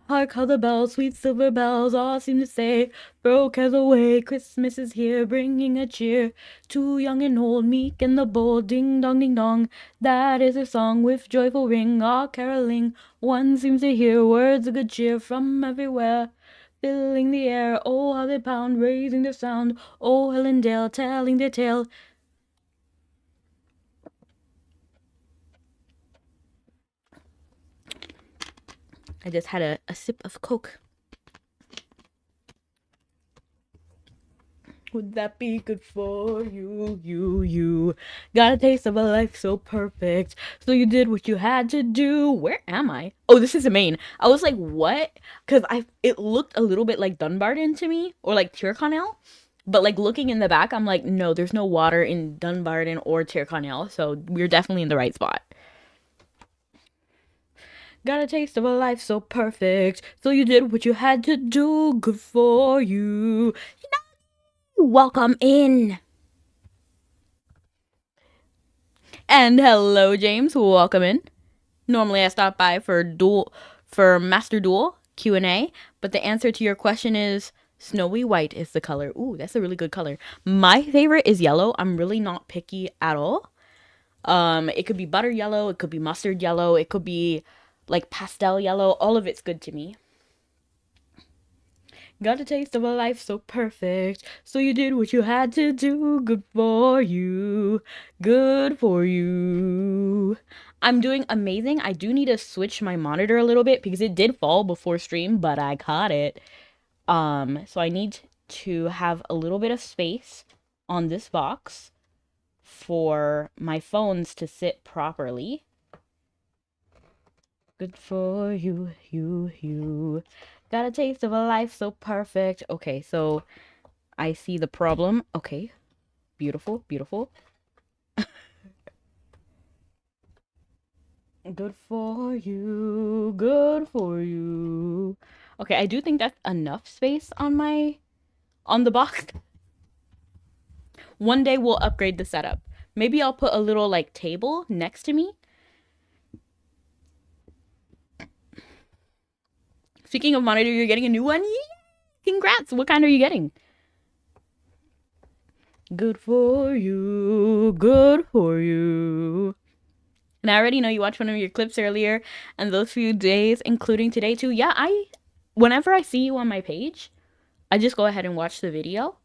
Hark how the bells, sweet silver bells, all seem to say, throw cares away, Christmas is here, bringing a cheer to young and old, meek and the bold. Ding dong, ding dong, that is a song with joyful ring, all caroling. One seems to hear words of good cheer from everywhere, filling the air. Oh, how they pound, raising their sound. Oh, hill and dale, telling their tale. I just had a sip of Coke. Would that be good for you, you? Got a taste of a life so perfect, so you did what you had to do. Where am I? Oh, this is the main. I was like, what? Because it looked a little bit like Dunbarton to me, or like Tyrconnell. But like looking in the back, I'm like, no, there's no water in Dunbarton or Tyrconnell, so we're definitely in the right spot. Got a taste of a life so perfect, so you did what you had to do. Good for you. Welcome in. And hello, James. Welcome in. Normally, I stop by for Master Duel Q&A, but the answer to your question is snowy white is the color. Ooh, that's a really good color. My favorite is yellow. I'm really not picky at all. It could be butter yellow, it could be mustard yellow, it could be like pastel yellow. All of it's good to me. Got a taste of a life so perfect, so you did what you had to do. Good for you. Good for you. I'm doing amazing. I do need to switch my monitor a little bit because it did fall before stream, but I caught it. So I need to have a little bit of space on this box for my phones to sit properly. Good for you, you. Got a taste of a life so perfect. Okay, so I see the problem. Okay, beautiful, beautiful. Good for you, good for you. Okay, I do think that's enough space on the box. One day we'll upgrade the setup. Maybe I'll put a little like table next to me. Speaking of monitor, you're getting a new one? Yeah! Congrats! What kind are you getting? Good for you, good for you. And I already know you watched one of your clips earlier, and those few days, including today too. Yeah, whenever I see you on my page, I just go ahead and watch the video.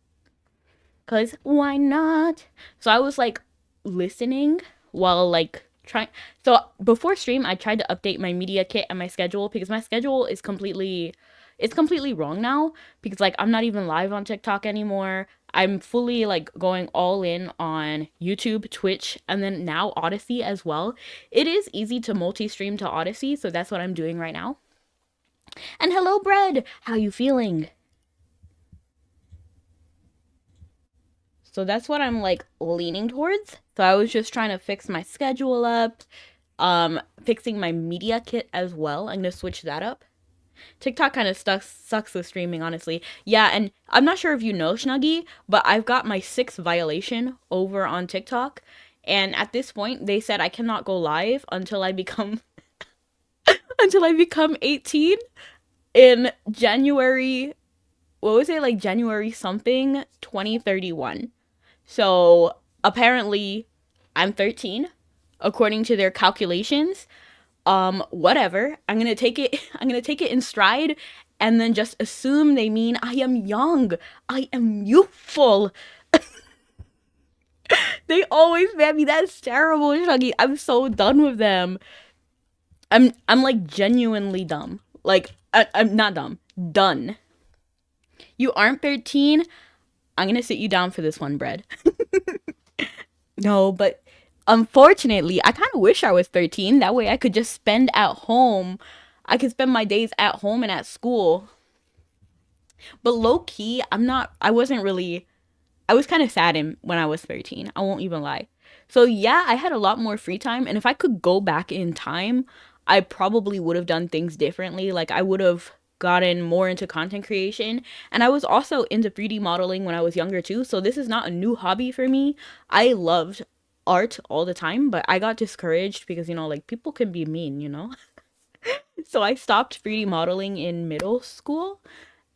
Cause why not? So I was like listening while like trying. So before stream, I tried to update my media kit and my schedule because my schedule is completely wrong now because like I'm not even live on TikTok anymore. I'm fully like going all in on YouTube, Twitch, and then now Odyssey as well. It is easy to multi-stream to Odyssey, so that's what I'm doing right now. And hello, Bread. How you feeling? So that's what I'm like leaning towards. So I was just trying to fix my schedule up, fixing my media kit as well. I'm gonna switch that up. TikTok kind of sucks with streaming, honestly. Yeah, and I'm not sure if you know, Snuggy, but I've got my 6th violation over on TikTok. And at this point, they said I cannot go live until I become 18 in January. What was it, like January something 2031. So apparently I'm 13 according to their calculations. Whatever. I'm going to take it in stride and then just assume they mean I am young. I am youthful. They always ban me. That's terrible, Shuggy. I'm so done with them. I'm like genuinely dumb. Like I'm not dumb. Done. You aren't 13. I'm gonna sit you down for this one, Bread. No, but unfortunately, I kind of wish I was 13. That way I could just spend at home. I could spend my days at home and at school. But low key, I was kind of sad when I was 13. I won't even lie. So yeah, I had a lot more free time. And if I could go back in time, I probably would have done things differently. Like I would have gotten more into content creation, and I was also into 3D modeling when I was younger too, so this is not a new hobby for me. I loved art all the time, but I got discouraged because like people can be mean. So I stopped 3D modeling in middle school,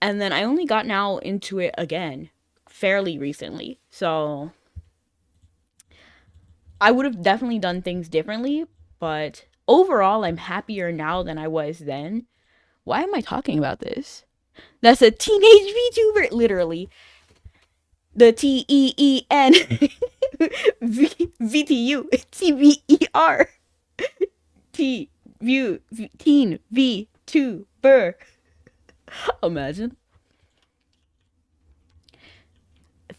and then I only got now into it again fairly recently. So I would have definitely done things differently, but overall, I'm happier now than I was then. Why am I talking about this? That's a teenage VTuber, literally. The TEEN VTU TVER T view teen VTuber. Imagine.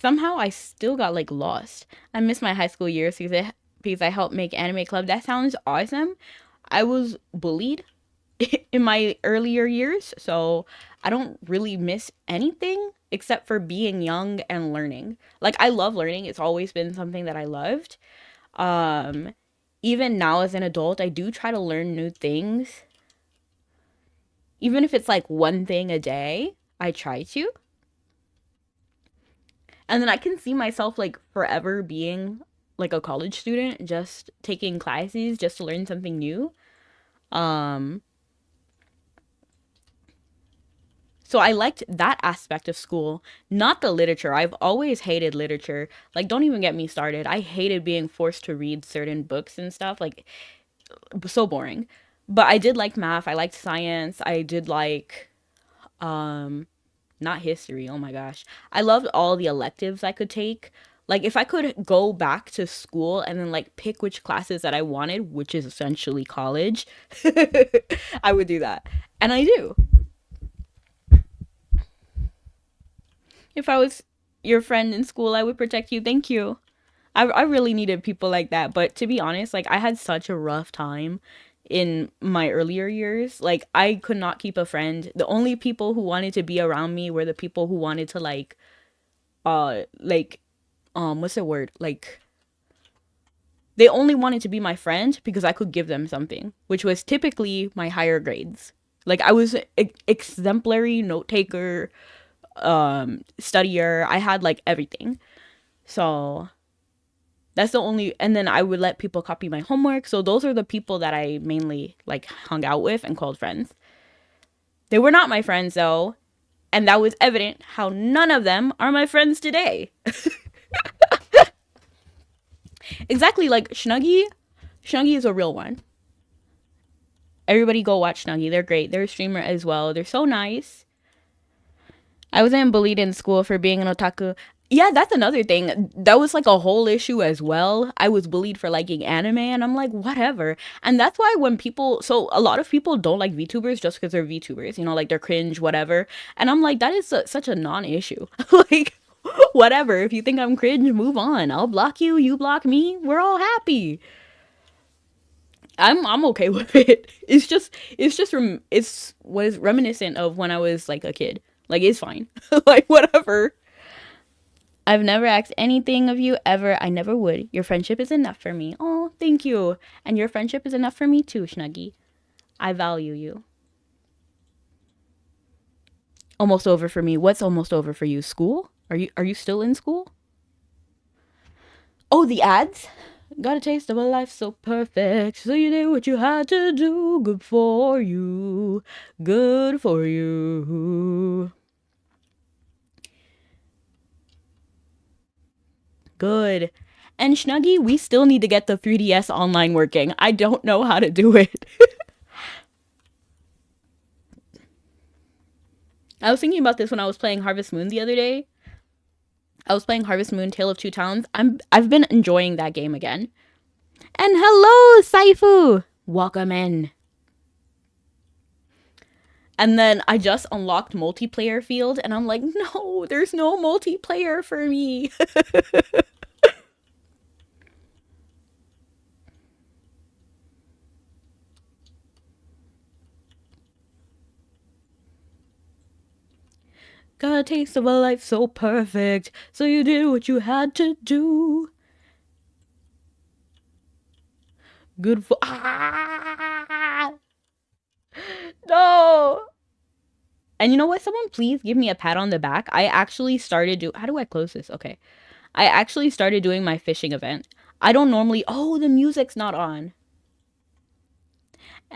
Somehow I still got like lost. I miss my high school years because I helped make anime club. That sounds awesome. I was bullied in my earlier years, so I don't really miss anything except for being young and learning. Like I love learning. It's always been something that I loved. Um Even now as an adult, I do try to learn new things. Even if it's like one thing a day, I try to. And then I can see myself like forever being like a college student, just taking classes just to learn something new. Um So I liked that aspect of school, not the literature. I've always hated literature. Like, don't even get me started. I hated being forced to read certain books and stuff. Like, so boring. But I did like math. I liked science. I did like, um, not history. Oh my gosh. I loved all the electives I could take. Like, if I could go back to school and then, like, pick which classes that I wanted, which is essentially college, I would do that. And I do. If I was your friend in school, I would protect you. Thank you. I really needed people like that. But to be honest, like I had such a rough time in my earlier years. Like I could not keep a friend. The only people who wanted to be around me were the people who wanted to like what's the word? Like they only wanted to be my friend because I could give them something, which was typically my higher grades. Like I was exemplary note taker, studier. I had like everything. So that's the only, and then I would let people copy my homework. So those are the people that I mainly like hung out with and called friends. They were not my friends though, and that was evident how none of them are my friends today. Exactly, like Snuggy. Snuggy is a real one. Everybody go watch Snuggy. They're great. They're a streamer as well. They're so nice. I wasn't bullied in school for being an otaku. Yeah, that's another thing. That was like a whole issue as well. I was bullied for liking anime, and I'm like, whatever. And that's why when people, so a lot of people don't like VTubers just because they're VTubers, you know, like they're cringe, whatever. And I'm like, that is such a non issue. Like, whatever. If you think I'm cringe, move on. I'll block you, you block me. We're all happy. I'm okay with it. It's was reminiscent of when I was like a kid. Like it's fine. Like whatever. I've never asked anything of you ever. I never would. Your friendship is enough for me. Oh, thank you. And your friendship is enough for me too, Snuggy. I value you. Almost over for me. What's almost over for you? School? Are you still in school? Oh, the ads? Got a taste of a life so perfect. So you did what you had to do. Good for you. Good for you. Good. And Snuggy, we still need to get the 3DS online working. I don't know how to do it. I was thinking about this when I was playing Harvest Moon the other day. I was playing Harvest Moon Tale of Two Towns. I've been enjoying that game again. And hello, Saifu! Welcome in. And then I just unlocked multiplayer field and I'm like, no, there's no multiplayer for me. Got a taste of a life so perfect. So you did what you had to do. Good for. Ah! No! And you know what? Someone please give me a pat on the back. I actually started how do I close this? Okay. I actually started doing my fishing event. I don't normally. Oh, the music's not on.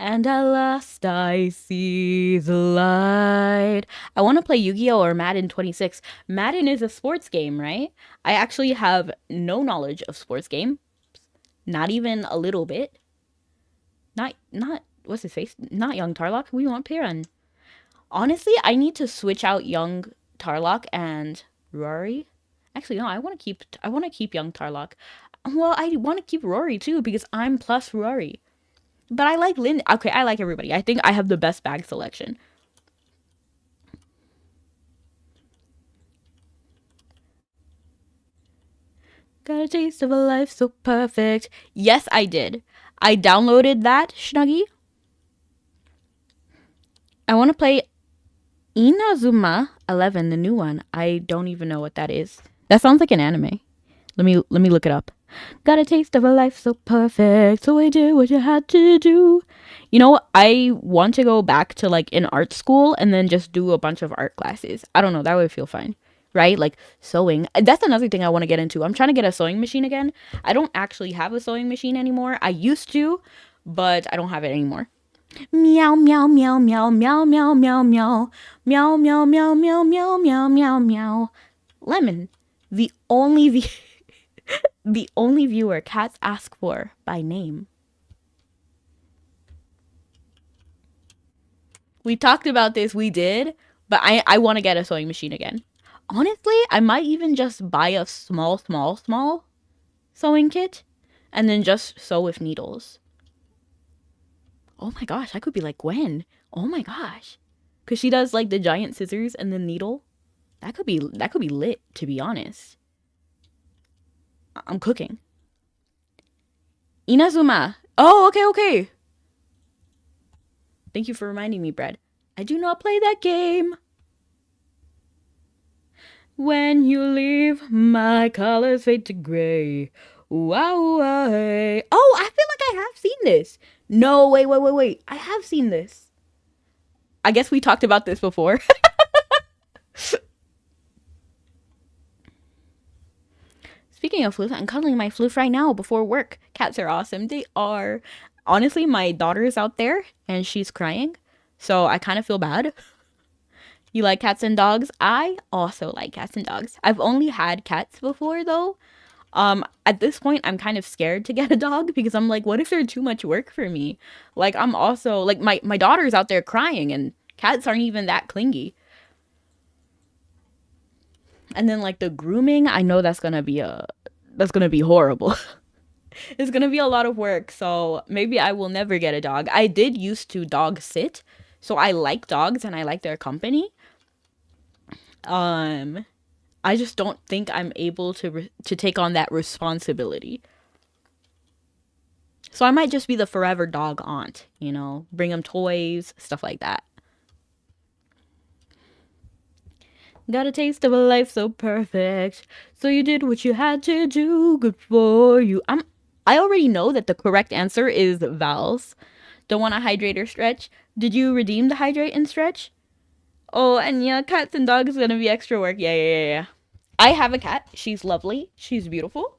And at last I see the light. I want to play Yu-Gi-Oh! Or Madden 26. Madden is a sports game, right? I actually have no knowledge of sports game. Not even a little bit. Not what's his face? Not young Tarlock. We want Piran. Honestly, I need to switch out young Tarlock and Rory. Actually, no, I want to keep young Tarlock. Well, I want to keep Rory too because I'm plus Rory. But I like Lynn. Okay, I like everybody. I think I have the best bag selection. Got a taste of a life so perfect. Yes, I did. I downloaded that, Snuggy. I want to play Inazuma 11, the new one. I don't even know what that is. That sounds like an anime. Let me look it up. Got a taste of a life so perfect, so I did what you had to do. You know, I want to go back to like an art school and then just do a bunch of art classes. I don't know, that would feel fine. Right? Like sewing. That's another thing I want to get into. I'm trying to get a sewing machine again. I don't actually have a sewing machine anymore. I used to, but I don't have it anymore. Meow meow meow meow meow meow meow meow meow meow meow meow meow meow meow meow. Lemon, the only the only viewer cats ask for by name. We talked about this, we did, but I want to get a sewing machine again. Honestly, I might even just buy a small sewing kit and then just sew with needles. Oh my gosh, I could be like Gwen. Oh my gosh. Cause she does like the giant scissors and the needle. That could be lit, to be honest. I'm cooking. Inazuma. Oh, okay. Thank you for reminding me, Bread. I do not play that game. When you leave, my colors fade to gray. Wow. Oh, I feel like I have seen this. No, wait. I have seen this. I guess we talked about this before. Speaking of floof, I'm cuddling my floof right now before work. Cats are awesome. They are. Honestly, my daughter is out there and she's crying. So I kind of feel bad. You like cats and dogs? I also like cats and dogs. I've only had cats before though. At this point I'm kind of scared to get a dog because I'm like, what if they're too much work for me? Like I'm also like my daughter's out there crying and cats aren't even that clingy. And then like the grooming, I know that's gonna be horrible. It's gonna be a lot of work, so maybe I will never get a dog. I did used to dog sit, so I like dogs and I like their company. I just don't think I'm able to take on that responsibility. So I might just be the forever dog aunt, you know, bring them toys, stuff like that. Got a taste of a life so perfect. So you did what you had to do. Good for you. I already know that the correct answer is Val's. Don't want to hydrate or stretch. Did you redeem the hydrate and stretch? Oh, and yeah, cats and dogs is gonna be extra work. Yeah. I have a cat. She's lovely. She's beautiful.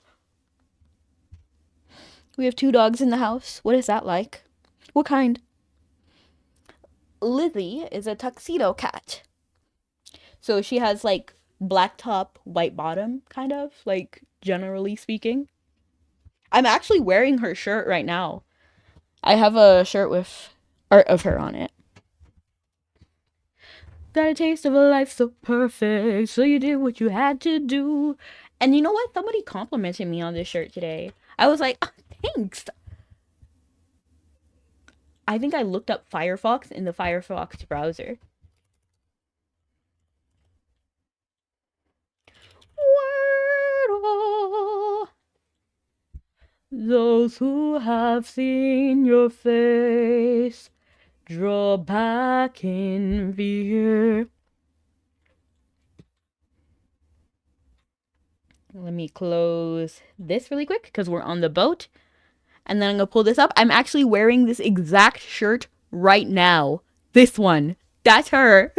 We have 2 dogs in the house. What is that like? What kind? Lizzie is a tuxedo cat. So she has like black top, white bottom, kind of, like generally speaking. I'm actually wearing her shirt right now. I have a shirt with art of her on it. Got a taste of a life so perfect, so you did what you had to do. And you know what? Somebody complimented me on this shirt today. I was like, oh, thanks. I think I looked up Firefox in the Firefox browser. Wordle. Those who have seen your face draw back in fear. Let me close this really quick because we're on the boat. And then I'm going to pull this up. I'm actually wearing this exact shirt right now. This one. That's her.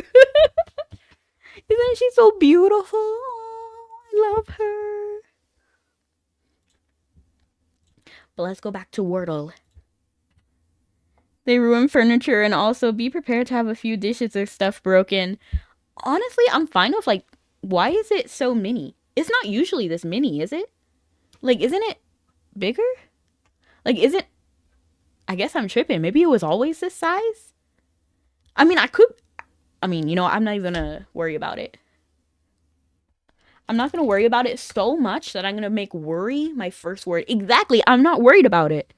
Isn't she so beautiful? Oh, I love her. But let's go back to Wordle. They ruin furniture, and also be prepared to have a few dishes or stuff broken. Honestly, I'm fine with like, why is it so mini? It's not usually this mini, is it? Like, isn't it bigger? Like, isn't, I guess I'm tripping. Maybe it was always this size? I mean, I'm not even gonna worry about it. I'm not gonna worry about it so much that I'm gonna make worry my first word. Exactly, I'm not worried about it.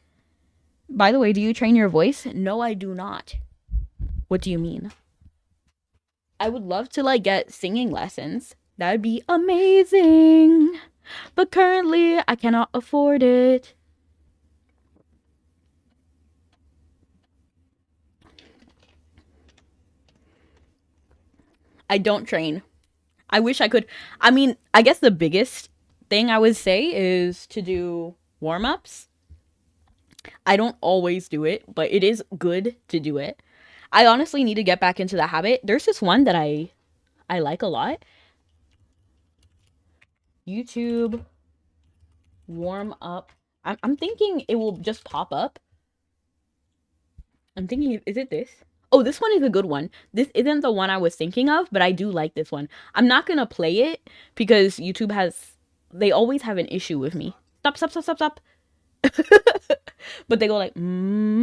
By the way, do you train your voice? No, I do not. What do you mean? I would love to like get singing lessons. That would be amazing. But currently, I cannot afford it. I don't train. I wish I could. I mean, I guess the biggest thing I would say is to do warm ups. I don't always do it, but it is good to do it. I honestly need to get back into the habit. There's this one that I like a lot. YouTube warm up. I'm thinking it will just pop up. I'm thinking, is it this? Oh, this one is a good one. This isn't the one I was thinking of, but I do like this one. I'm not gonna play it because YouTube they always have an issue with me. Stop, stop, stop, stop, stop. But they go like, and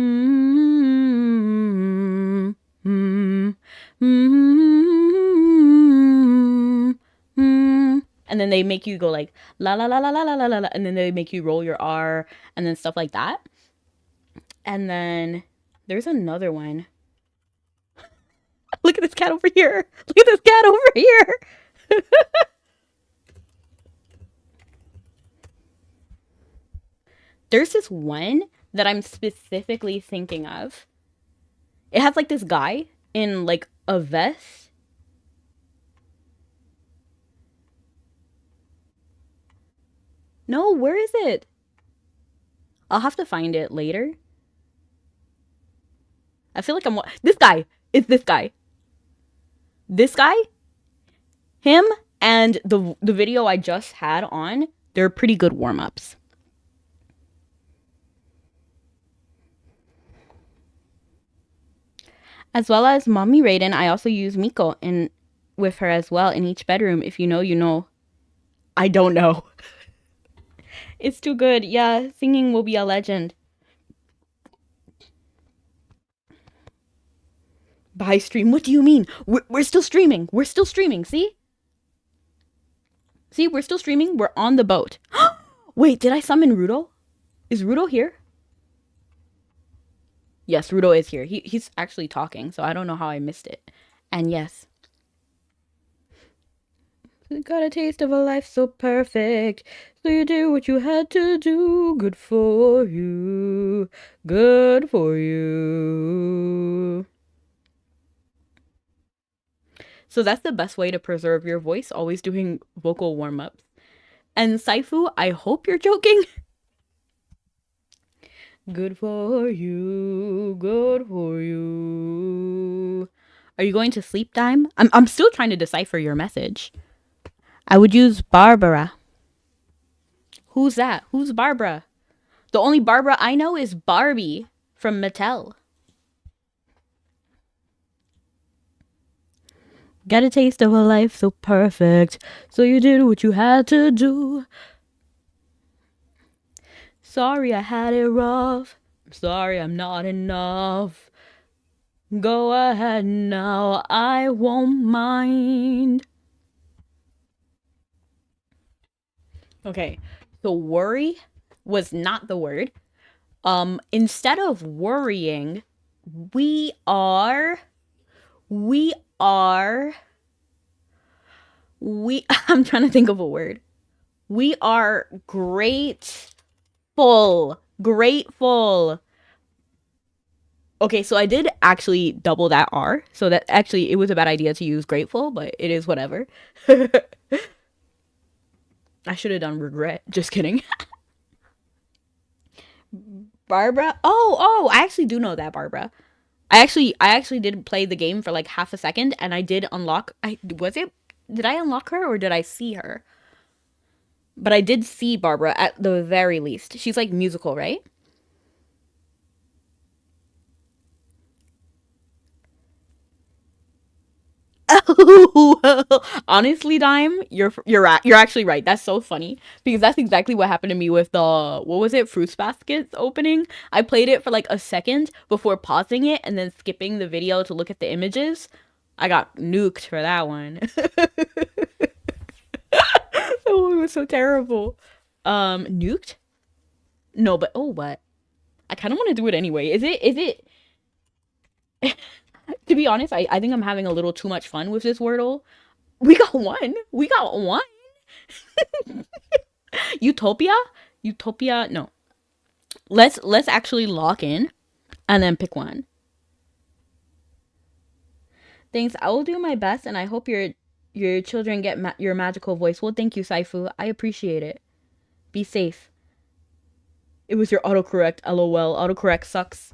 then they make you go like la la la la la la la la, and then they make you roll your R and then stuff like that. And then there's another one. Look at this cat over here. Look at this cat over here. There's this one that I'm specifically thinking of. It has like this guy in like a vest. No, where is it? I'll have to find it later. I feel like this guy. It's this guy. This guy, him, and the video I just had on, they're pretty good warm-ups. As well as Mommy Raiden, I also use Miko with her as well in each bedroom. If you know, you know. I don't know. It's too good. Yeah, singing will be a legend. By stream? What do you mean? We're still streaming. We're still streaming. See? See, we're still streaming. We're on the boat. Wait, did I summon Rudo? Is Rudo here? Yes, Rudo is here. He's actually talking, so I don't know how I missed it. And yes. You got a taste of a life so perfect. So you do what you had to do. Good for you. Good for you. So that's the best way to preserve your voice, always doing vocal warm-ups. And Saifu, I hope you're joking. Good for you. Good for you. Are you going to sleep time? I'm still trying to decipher your message. I would use Barbara. Who's that? Who's Barbara? The only Barbara I know is Barbie from Mattel. Got a taste of a life so perfect, so you did what you had to do. Sorry I had it rough. Sorry I'm not enough. Go ahead now, I won't mind. Okay, so worry was not the word. Instead of worrying, I'm trying to think of a word. We are grateful. Okay, so I did actually double that R. So that actually, it was a bad idea to use grateful, but it is whatever. I should have done regret. Just kidding. Barbara? Oh, I actually do know that Barbara. I actually did play the game for like half a second, and I did unlock. Did I unlock her or did I see her? But I did see Barbara at the very least. She's like musical, right? Honestly, Dime, you're actually right. That's so funny because that's exactly what happened to me with the what was it, Fruits Baskets opening. I played it for like a second before pausing it and then skipping the video to look at the images. I got nuked for that one. Oh, it was so terrible. Nuked? No, but oh, what? I kind of want to do it anyway. Is it to be honest, I think I'm having a little too much fun with this Wordle. We got one. We got one. Utopia? Utopia? No. Let's actually lock in and then pick one. Thanks. I will do my best and I hope your children get your magical voice. Well, thank you, Saifu. I appreciate it. Be safe. It was your autocorrect. LOL. Autocorrect sucks.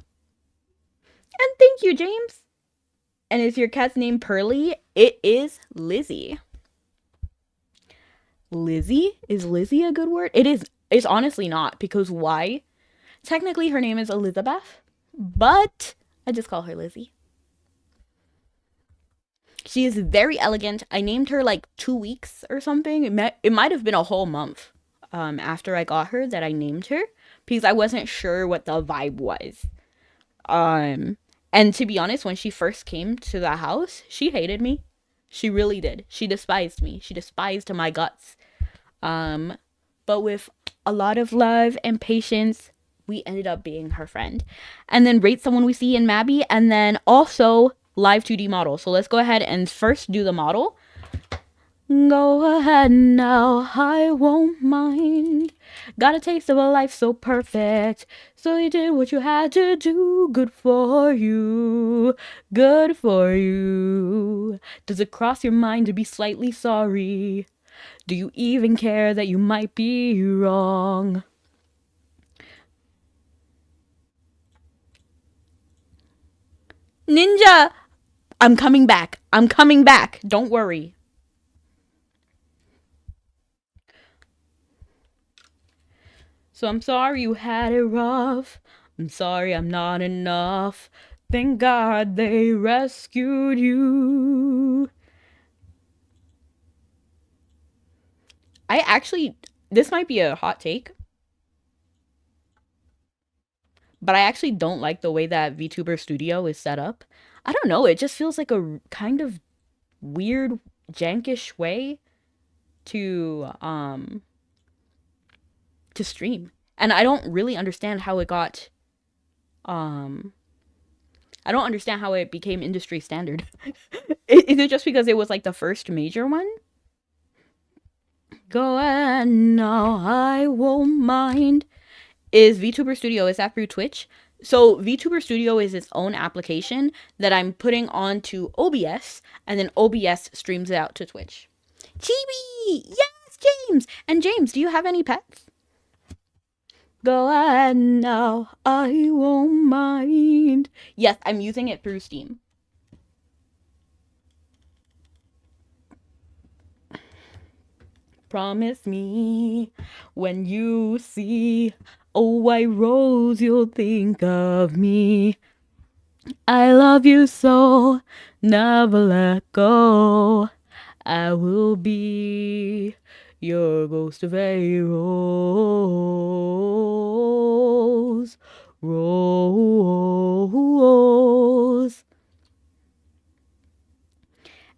And thank you, James. And is your cat's name Pearly? It is Lizzie. Lizzie? Is Lizzie a good word? It is. It's honestly not, because why? Technically, her name is Elizabeth, but I just call her Lizzie. She is very elegant. I named her like 2 weeks or something. It might have been a whole month after I got her that I named her, because I wasn't sure what the vibe was. And to be honest, when she first came to the house, she hated me. She really did. She despised me. She despised my guts. But with a lot of love and patience, we ended up being her friend. And then rate someone we see in Mabi, and then also live 2D model. So let's go ahead and first do the model. Go ahead now, I won't mind. Got a taste of a life so perfect. So you did what you had to do. Good for you. Good for you. Does it cross your mind to be slightly sorry? Do you even care that you might be wrong? Ninja! I'm coming back. I'm coming back. Don't worry. So I'm sorry you had it rough. I'm sorry I'm not enough. Thank God they rescued you. I actually, this might be a hot take, but I actually don't like the way that Vtuber Studio is set up. I don't know, it just feels like a kind of weird, jankish way to stream. And I don't really understand how it got I don't understand how it became industry standard. Is it just because it was like the first major one? Go ahead now, I won't mind. Is VTuber Studio, is that through Twitch? So VTuber Studio is its own application that I'm putting onto OBS, and then OBS streams it out to Twitch. Chibi! Yes, James! And James, do you have any pets? Go ahead now, I won't mind. Yes, I'm using it through Steam. Promise me when you see a white rose, you'll think of me. I love you so, never let go. I will be your ghost of a rose. Rose.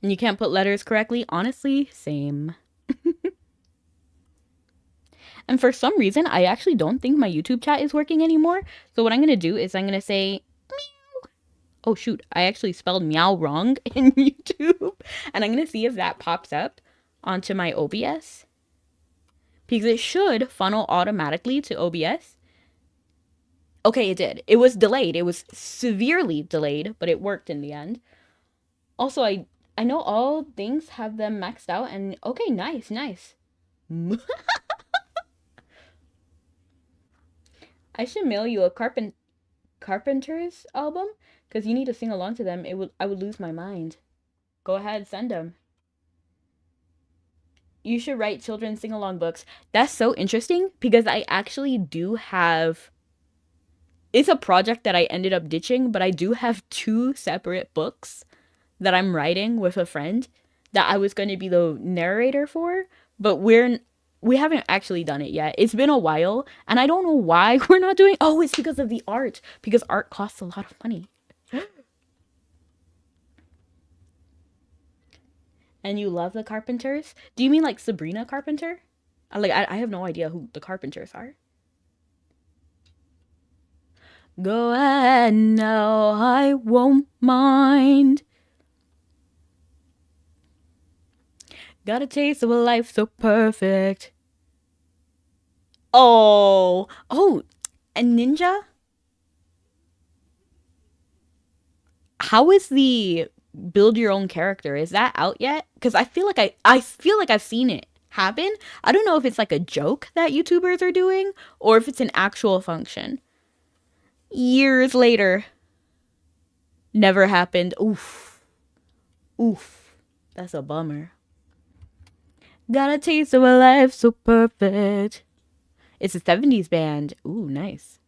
And you can't put letters correctly? Honestly, same. And for some reason, I actually don't think my YouTube chat is working anymore. So what I'm going to do is I'm going to say meow. Oh, shoot. I actually spelled meow wrong in YouTube. And I'm going to see if that pops up onto my OBS. Because it should funnel automatically to OBS. Okay, it did. It was delayed. It was severely delayed, but it worked in the end. Also, I know all things have them maxed out. And okay, nice. I should mail you a Carpenter's album, because you need to sing along to them. I would lose my mind. Go ahead, send them. You should write children's sing-along books. That's so interesting, because I actually do have... It's a project that I ended up ditching, but I do have 2 separate books that I'm writing with a friend that I was going to be the narrator for, but we haven't actually done it yet. It's been a while, and I don't know why we're not doing. Oh, it's because of the art. Because art costs a lot of money. And you love the Carpenters? Do you mean like Sabrina Carpenter? I have no idea who the Carpenters are. Go ahead now, I won't mind. Got a taste of a life so perfect. Oh, a ninja? How is the build your own character? Is that out yet? Because I feel like I've seen it happen. I don't know if it's like a joke that YouTubers are doing or if it's an actual function. Years later, never happened. Oof. Oof. That's a bummer. Got a taste of a life so perfect. It's a 70s band. Ooh, nice.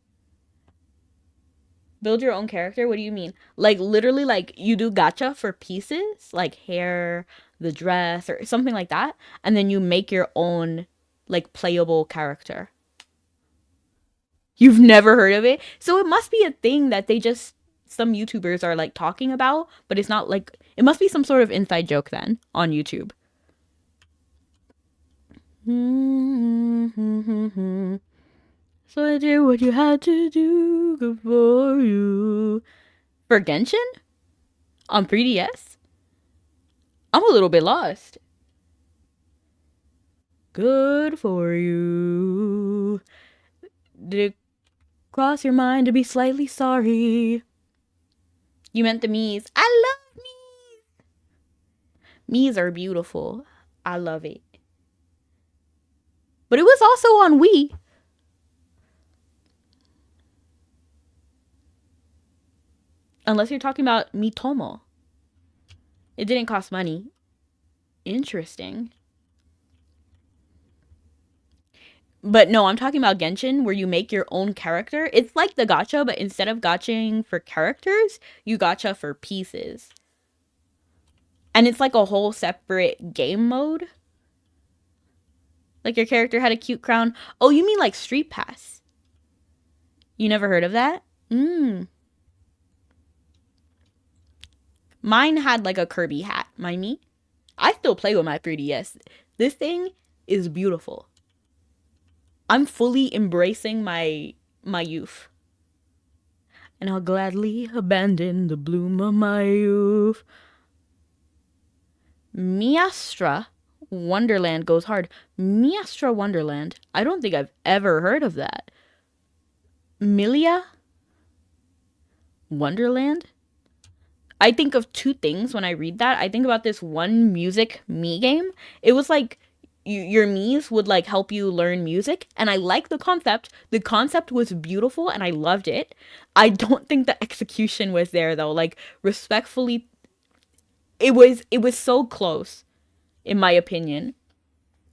Build your own character? What do you mean? Like literally like you do gacha for pieces, like hair, the dress or something like that, and then you make your own like playable character. You've never heard of it? So it must be a thing that some YouTubers are like talking about, but it's not like it must be some sort of inside joke then on YouTube. So I did what you had to do, good for you. For Genshin? On 3DS? I'm a little bit lost. Good for you. Did it cross your mind to be slightly sorry? You meant the Miis. I love Miis. Miis are beautiful. I love it. But it was also on Wii. Unless you're talking about Mitomo. It didn't cost money. Interesting. But no, I'm talking about Genshin, where you make your own character. It's like the gacha, but instead of gachaing for characters, you gacha for pieces. And it's like a whole separate game mode. Like your character had a cute crown. Oh, you mean like Street Pass? You never heard of that? Mine had like a Kirby hat. Mind me? I still play with my 3DS. This thing is beautiful. I'm fully embracing my youth. And I'll gladly abandon the bloom of my youth. Miastra Wonderland goes hard. Miastra Wonderland. I don't think I've ever heard of that. Milia Wonderland? I think of two things when I read that. I think about this one music Mii game. It was like your Miis would like help you learn music, and I like the concept. The concept was beautiful and I loved it. I don't think the execution was there though. Like respectfully, it was so close in my opinion.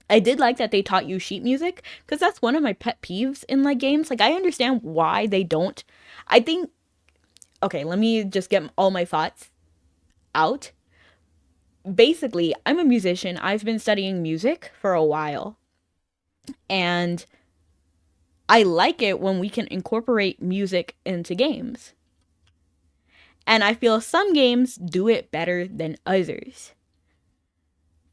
I did like that they taught you sheet music because that's one of my pet peeves in like games. Like I understand why they don't. I think okay, let me just get all my thoughts out. Basically, I'm a musician. I've been studying music for a while. And I like it when we can incorporate music into games. And I feel some games do it better than others.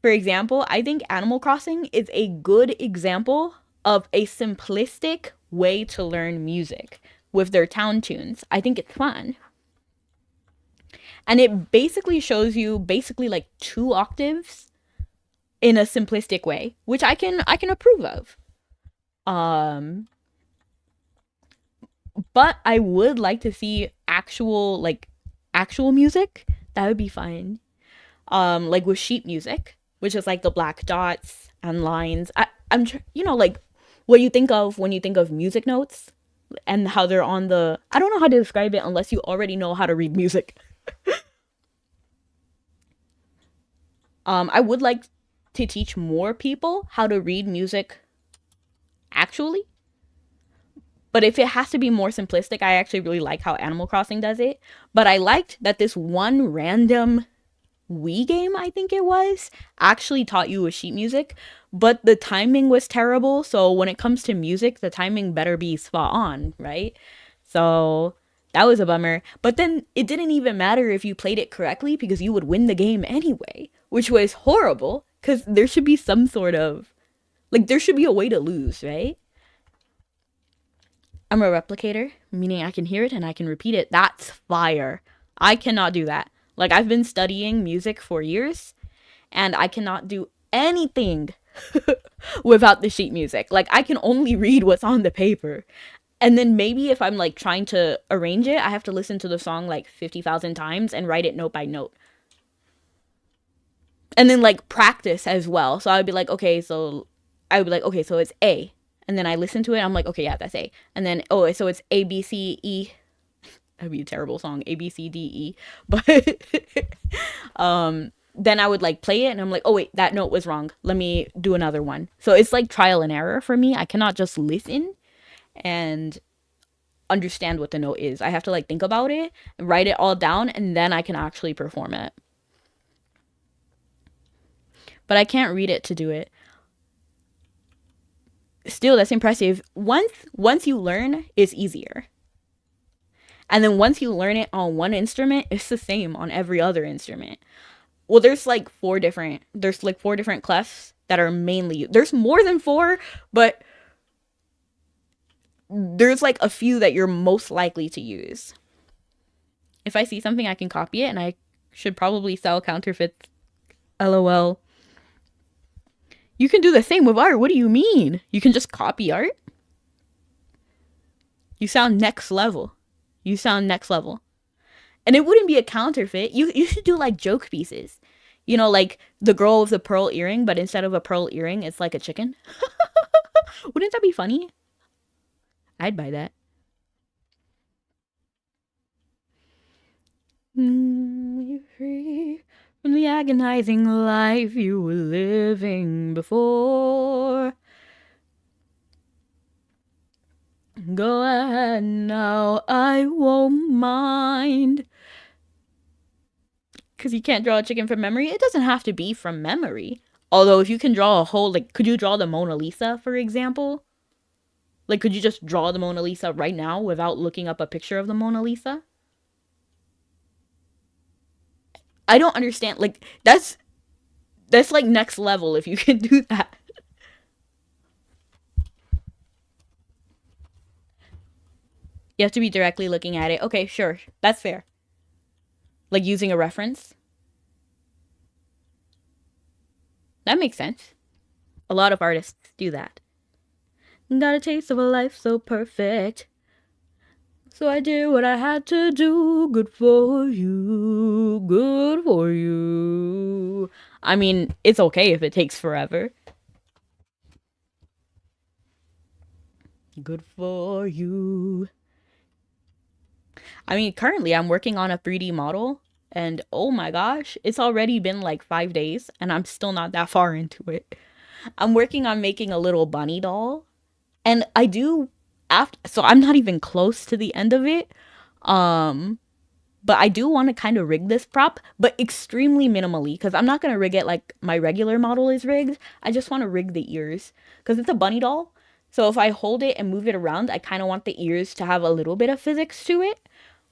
For example, I think Animal Crossing is a good example of a simplistic way to learn music with their town tunes. I think it's fun. And it basically shows you basically like 2 octaves in a simplistic way, which I can approve of. But I would like to see actual music. That would be fine. Like with sheet music, which is like the black dots and lines. Like what you think of when you think of music notes and how they're on the, I don't know how to describe it unless you already know how to read music. I would like to teach more people how to read music actually. But if it has to be more simplistic, I actually really like how Animal Crossing does it. But I liked that this one random Wii game, I think it was, actually taught you with sheet music, but the timing was terrible. So when it comes to music, the timing better be spot on, right? So that was a bummer. But then it didn't even matter if you played it correctly because you would win the game anyway, which was horrible because there should be some sort of, like, there should be a way to lose, right? I'm a replicator, meaning I can hear it and I can repeat it. That's fire. I cannot do that. Like, I've been studying music for years and I cannot do anything without the sheet music. Like, I can only read what's on the paper. And then maybe if I'm like trying to arrange it, I have to listen to the song like 50,000 times and write it note by note. And then like practice as well. So I would be like, okay, so it's A. And then I listen to it. I'm like, okay, yeah, that's A. And then, oh, so it's A, B, C, E. That'd be a terrible song. A, B, C, D, E. But then I would like play it and I'm like, oh, wait, that note was wrong. Let me do another one. So it's like trial and error for me. I cannot just listen and understand what the note is. I have to like think about it, write it all down, and then I can actually perform it. But I can't read it to do it. Still, that's impressive. Once you learn, it's easier. And then once you learn it on one instrument, it's the same on every other instrument. Well, there's like four different clefs that are mainly, there's more than four, but there's like a few that you're most likely to use. If I see something, I can copy it, and I should probably sell counterfeits. LOL. You can do the same with art. What do you mean? You can just copy art? You sound next level. You sound next level. And it wouldn't be a counterfeit. You should do like joke pieces. You know, like the girl with the pearl earring, but instead of a pearl earring, it's like a chicken. Wouldn't that be funny? I'd buy that. You're free from the agonizing life you were living before. Go ahead now, I won't mind. Because you can't draw a chicken from memory. It doesn't have to be from memory. Although if you can draw a whole, like, could you draw the Mona Lisa, for example? Like, could you just draw the Mona Lisa right now without looking up a picture of the Mona Lisa? I don't understand. Like, that's like next level if you can do that. You have to be directly looking at it. Okay, sure. That's fair. Like using a reference. That makes sense. A lot of artists do that. Got a taste of a life so perfect. So I did what I had to do. Good for you. Good for you. I mean, it's okay if it takes forever. Good for you. I mean, currently I'm working on a 3D model, and oh my gosh, it's already been like 5 days and I'm still not that far into it. I'm working on making a little bunny doll, and I do so I'm not even close to the end of it. But I do want to kind of rig this prop, but extremely minimally, because I'm not going to rig it like my regular model is rigged. I just want to rig the ears because it's a bunny doll. So if I hold it and move it around, I kind of want the ears to have a little bit of physics to it.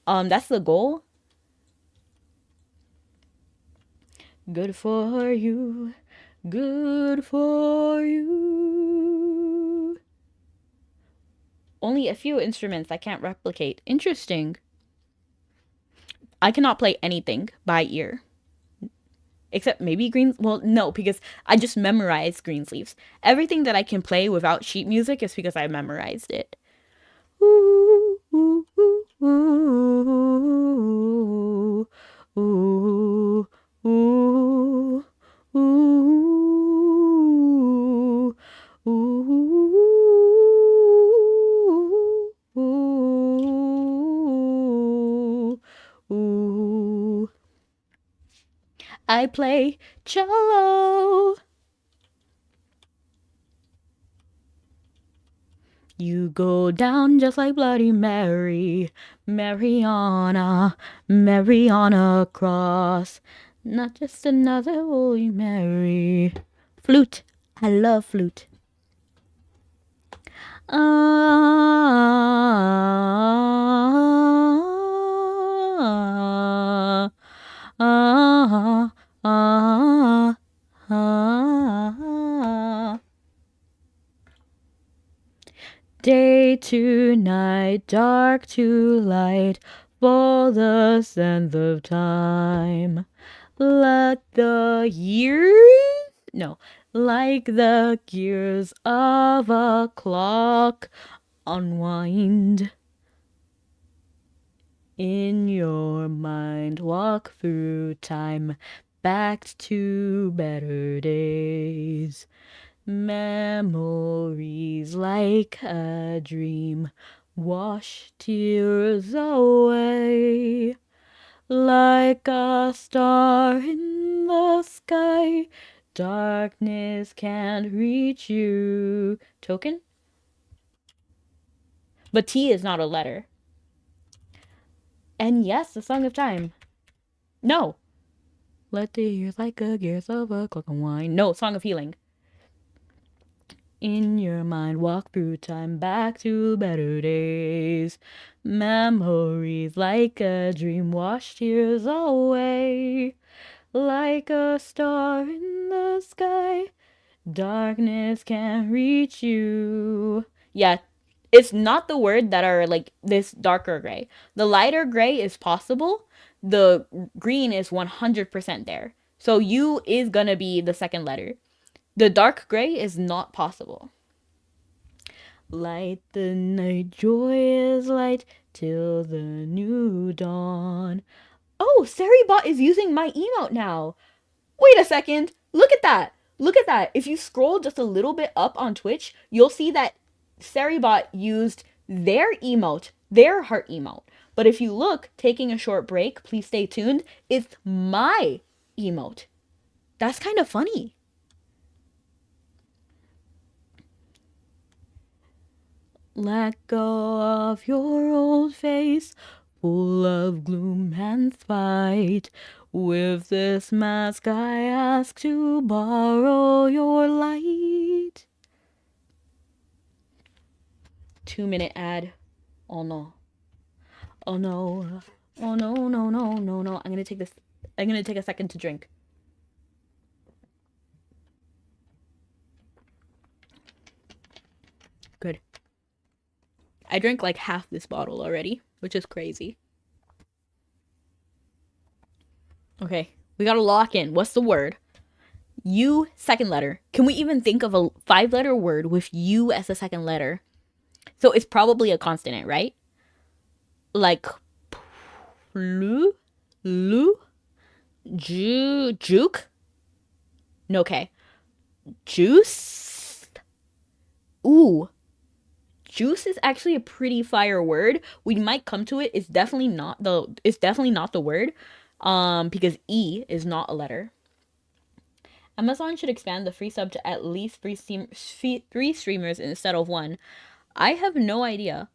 That's the goal. Good for you. Good for you. Only a few instruments I can't replicate. Interesting. I cannot play anything by ear. Except maybe green. Well, no, because I just memorized Greensleeves. Everything that I can play without sheet music is because I memorized it. Ooh, ooh, ooh, ooh, ooh, ooh, ooh, ooh, ooh. I play cello. You go down just like Bloody Mary, Mary on a cross. Not just another Holy Mary. Flute. I love flute. Day to night, dark to light, for the sense of time. Let the years, no, like the gears of a clock, unwind. In your mind, walk through time, back to better days. Memories like a dream, wash tears away. Like a star in the sky, darkness can't reach you. Token? But T is not a letter. And yes, the Song of Time. No. Let the years like a gears of a clock unwind. No, Song of Healing. In your mind, walk through time, back to better days. Memories like a dream, wash tears away. Like a star in the sky, darkness can't reach you. Yeah, it's not the word that are like this darker gray. The lighter gray is possible. The green is 100% there. So U is gonna be the second letter. The dark gray is not possible. Light the night, joy is light till the new dawn. Oh, Seribot is using my emote now. Wait a second. Look at that. Look at that. If you scroll just a little bit up on Twitch, you'll see that Seribot used their emote, their heart emote. But if you look, taking a short break, please stay tuned, it's my emote. That's kind of funny. Let go of your old face, full of gloom and spite. With this mask I ask to borrow your light. 2-minute ad. Oh no. Oh no. Oh no, no, no, no, no. I'm gonna take a second to drink. Good. I drank like half this bottle already, which is crazy. Okay, we gotta lock in. What's the word? U, second letter. Can we even think of a 5-letter word with U as the second letter? So it's probably a consonant, right? Like lu, juke. No, okay. Juice. Ooh. Juice is actually a pretty fire word. We might come to it. It's definitely not the word. Because E is not a letter. Amazon should expand the free sub to at least three streamers instead of one. I have no idea.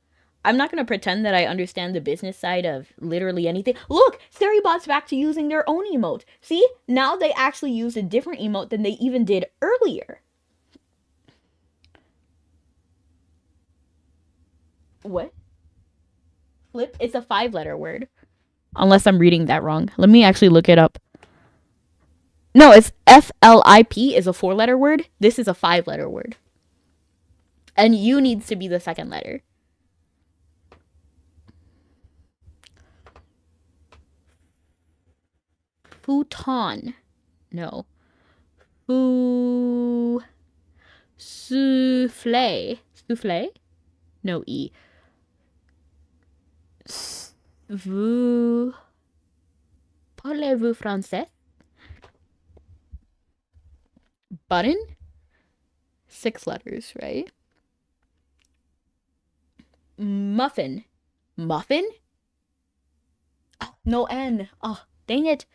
I'm not going to pretend that I understand the business side of literally anything. Look, Seribot's back to using their own emote. See? Now they actually use a different emote than they even did earlier. What? Flip? It's a 5-letter word. Unless I'm reading that wrong. Let me actually look it up. No, it's FLIP is a 4-letter word. This is a 5-letter word. And U needs to be the second letter. Futon. No. Souffle. Souffle? No E. Vous. Parlez-vous français? Button? 6 letters, right? Muffin. Muffin? Oh, no N. Oh, dang it.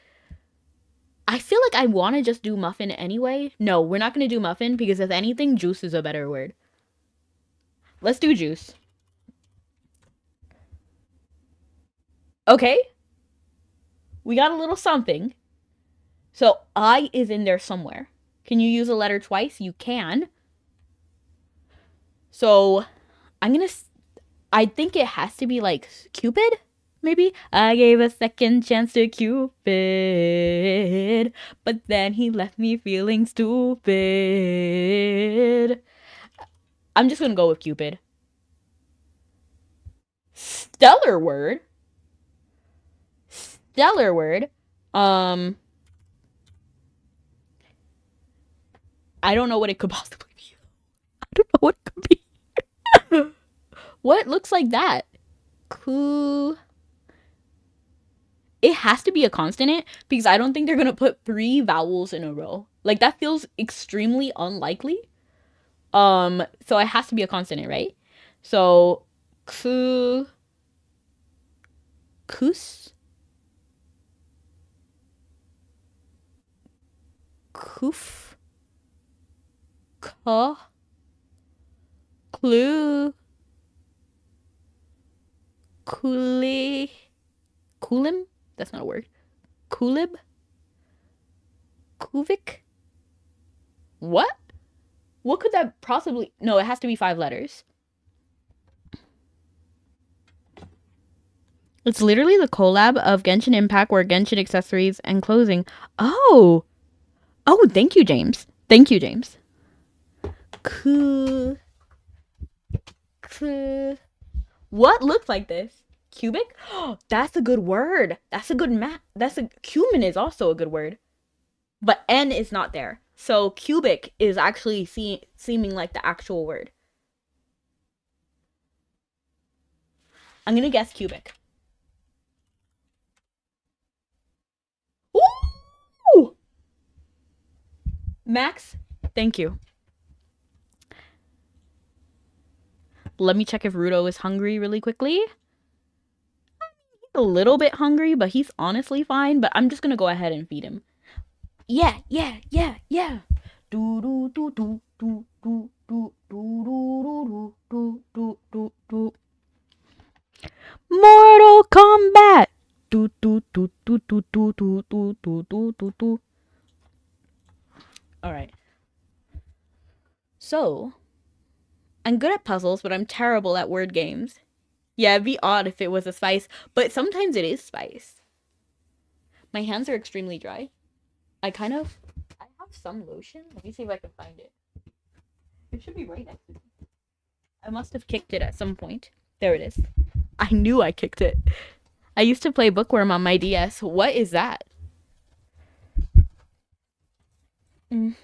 I feel like I want to just do muffin anyway. No, we're not going to do muffin because if anything, juice is a better word. Let's do juice. Okay. We got a little something. So I is in there somewhere. Can you use a letter twice? You can. So I think it has to be like Cupid, maybe. I gave a second chance to Cupid, but then he left me feeling stupid. I'm just gonna go with Cupid. Stellar word. Stellar word. I don't know what it could possibly be. I don't know what it could be. What looks like that? Cool. It has to be a consonant because I don't think they're gonna put 3 vowels in a row. Like that feels extremely unlikely. So it has to be a consonant, right? So kus, koof, ka, clue, kuli, kulim. That's not a word. Kulib, kuvik. What? What could that possibly? No, it has to be 5 letters. It's literally the collab of Genshin Impact where Genshin accessories and clothing. Oh, thank you, James. Thank you, James. Cool. What looks like this? Cubic? Oh, that's a good word. That's a good map. Cumin is also a good word. But N is not there. So cubic is actually seeming like the actual word. I'm gonna guess cubic. Ooh! Max, thank you. Let me check if Rudo is hungry really quickly. He's a little bit hungry, but he's honestly fine. But I'm just gonna go ahead and feed him. Yeah. Do do do do do do do do do do do do. Mortal Kombat. Do do do do do do do do do do do do. All right. So, I'm good at puzzles, but I'm terrible at word games. Yeah, it'd be odd if it was a spice, but sometimes it is spice. My hands are extremely dry. I have some lotion. Let me see if I can find it. It should be right next to me. I must have kicked it at some point. There it is. I knew I kicked it. I used to play Bookworm on my DS. What is that? And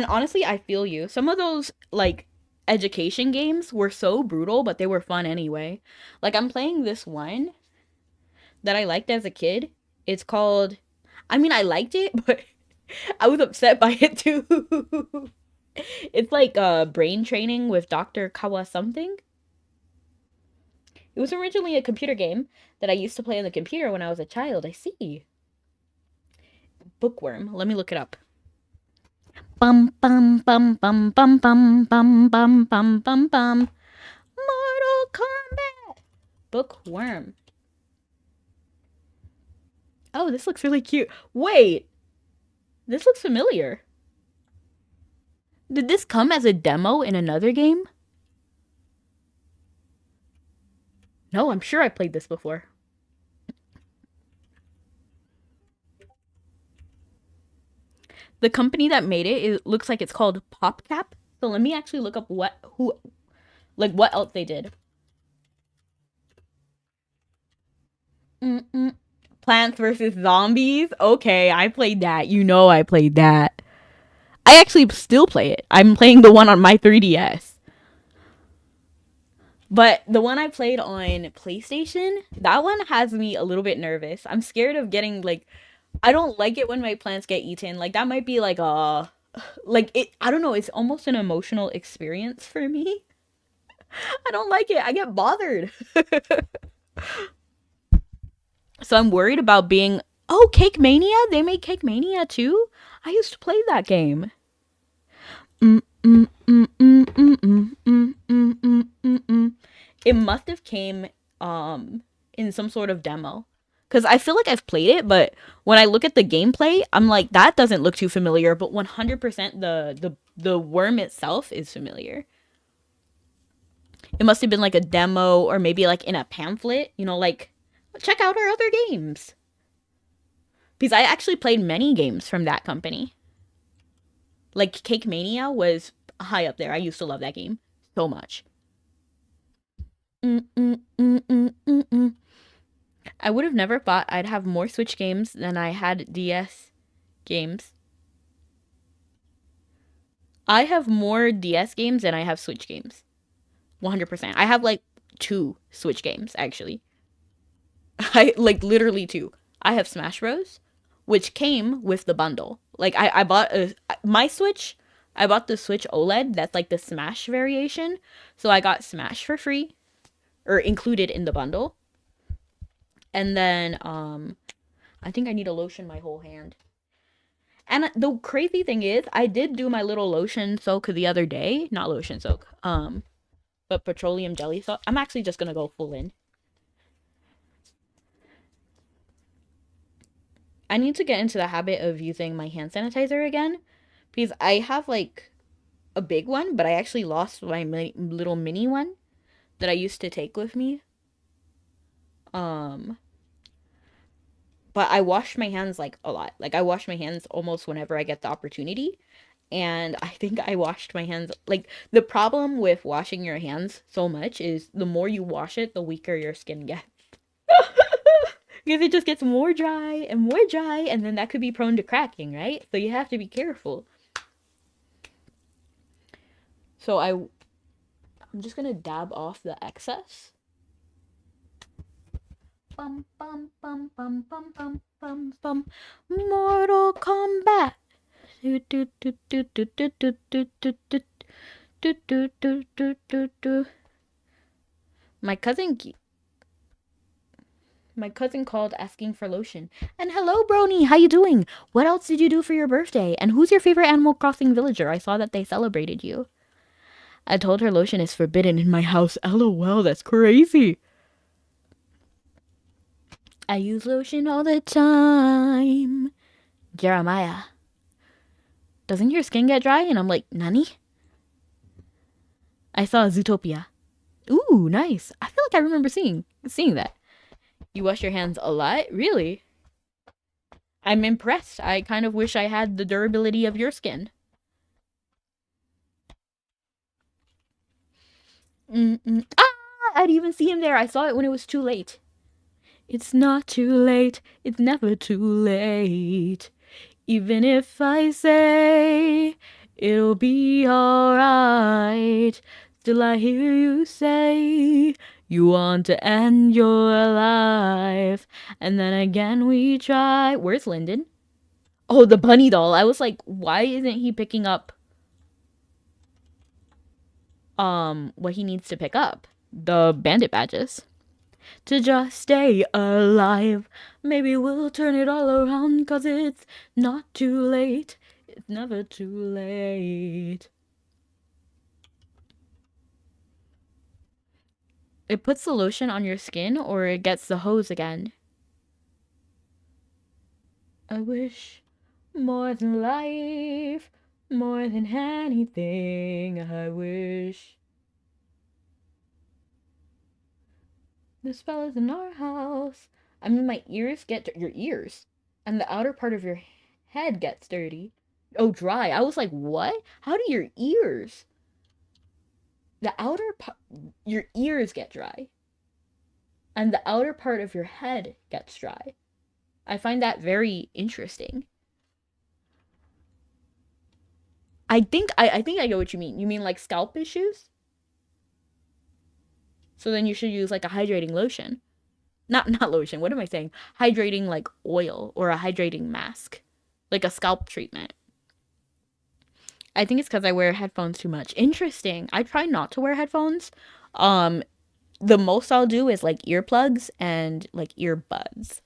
honestly, I feel you. Some of those, like, education games were so brutal, but they were fun anyway. Like, I'm playing this one that I liked as a kid. It's called... I mean, I liked it, but I was upset by it, too. It's like brain training with Dr. Kawa something. It was originally a computer game that I used to play on the computer when I was a child. I see. Bookworm. Let me look it up. Bum bum bum bum bum bum bum bum bum bum bum. Mortal Kombat. Bookworm. Oh, this looks really cute. Wait. This looks familiar. Did this come as a demo in another game? No, I'm sure I played this before. The company that made it looks like it's called PopCap. So let me actually look up what else they did. Plants vs. Zombies. Okay, I played that. You know I played that. I actually still play it. I'm playing the one on my 3DS. But the one I played on PlayStation, that one has me a little bit nervous. I'm scared of getting, like... I don't like it when my plants get eaten. Like, that might be, like, I don't know. It's almost an emotional experience for me. I don't like it. I get bothered. So I'm worried about being... Oh, Cake Mania? They made Cake Mania too? I used to play that game. It must have came in some sort of demo. Cuz I feel like I've played it, but when I look at the gameplay, I'm like that doesn't look too familiar, but 100% the worm itself is familiar. It must have been like a demo or maybe like in a pamphlet, you know, like check out our other games. Because I actually played many games from that company. Like Cake Mania was high up there. I used to love that game so much. I would have never thought I'd have more Switch games than I had DS games. I have more DS games than I have Switch games. 100%. I have like 2 Switch games actually. I like literally 2. I have Smash Bros, which came with the bundle. Like I bought my Switch. I bought the Switch OLED. That's like the Smash variation. So I got Smash for free, or included in the bundle. And then I think I need to lotion my whole hand. And the crazy thing is, I did do my little lotion soak the other day. Not lotion soak. But petroleum jelly soak. I'm actually just gonna go full in. I need to get into the habit of using my hand sanitizer again, because I have like a big one, but I actually lost my little mini one that I used to take with me. But I wash my hands like a lot. Like I wash my hands almost whenever I get the opportunity. And I think I washed my hands like the problem with washing your hands so much is the more you wash it, the weaker your skin gets. Because it just gets more dry, and then that could be prone to cracking, right? So you have to be careful. So I'm just gonna dab off the excess. Bum bum bum bum bum bum bum bum. Mortal Kombat. Do do do do do do do do do do do do do do do do. My cousin called asking for lotion. And hello, Brony. How you doing? What else did you do for your birthday? And who's your favorite Animal Crossing villager? I saw that they celebrated you. I told her lotion is forbidden in my house. LOL, that's crazy. I use lotion all the time. Jeremiah. Doesn't your skin get dry? And I'm like, Nani? I saw Zootopia. Ooh, nice. I feel like I remember seeing that. You wash your hands a lot? Really? I'm impressed. I kind of wish I had the durability of your skin. Ah! I didn't even see him there. I saw it when it was too late. It's not too late. It's never too late. Even if I say it'll be alright, still I hear you say you want to end your life. And then again we try. Where's Lyndon? Oh, the bunny doll. I was like, why isn't he picking up what he needs to pick up? The bandit badges. To just stay alive. Maybe we'll turn it all around, 'cause it's not too late. It's never too late. It puts the lotion on your skin, or it gets the hose again. I wish more than life, more than anything. I wish the spell is in our house. I mean, my ears get your ears, and the outer part of your head gets dirty. Oh, dry. I was like, what? How do your ears? The outer part, your ears get dry, and the outer part of your head gets dry. I find that very interesting. I think I get what you mean. You mean like scalp issues? So then you should use like a hydrating lotion. Not lotion. What am I saying? Hydrating like oil or a hydrating mask. Like a scalp treatment. I think it's because I wear headphones too much. Interesting. I try not to wear headphones. The most I'll do is like earplugs and like earbuds.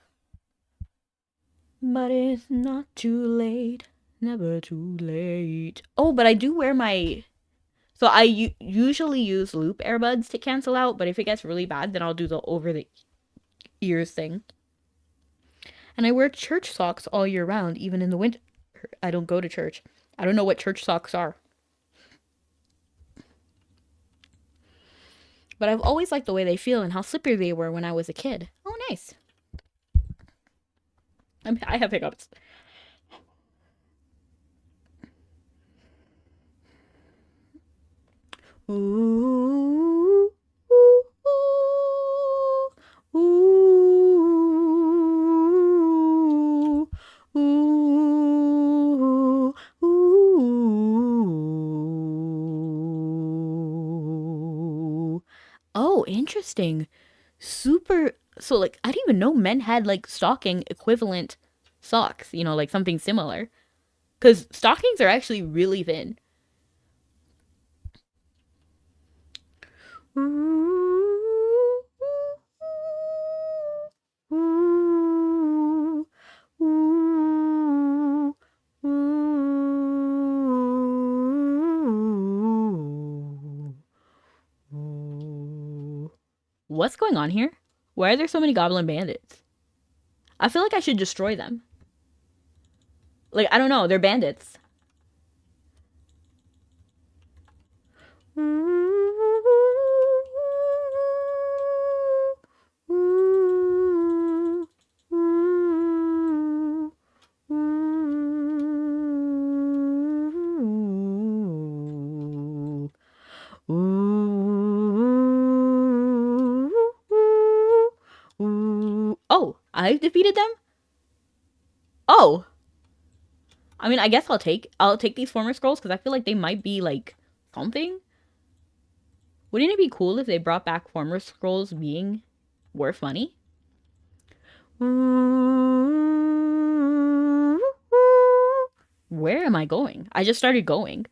But it's not too late. Never too late. Oh, but I do wear my So I usually use loop earbuds to cancel out, but if it gets really bad, then I'll do the over the ears thing. And I wear church socks all year round, even in the winter. I don't go to church. I don't know what church socks are. But I've always liked the way they feel and how slippery they were when I was a kid. Oh, nice. I have hiccups. Ooh, ooh, ooh, ooh, ooh, ooh. Oh, interesting. Super. So, like, I didn't even know men had, like, stocking equivalent socks, you know, like something similar. Because stockings are actually really thin. What's going on here? Why are there so many goblin bandits? I feel like I should destroy them. Like, I don't know, they're bandits. Oh, I've defeated them? Oh. I mean, I guess I'll take these former scrolls because I feel like they might be like something. Wouldn't it be cool if they brought back former scrolls being worth money? Where am I going? I just started going.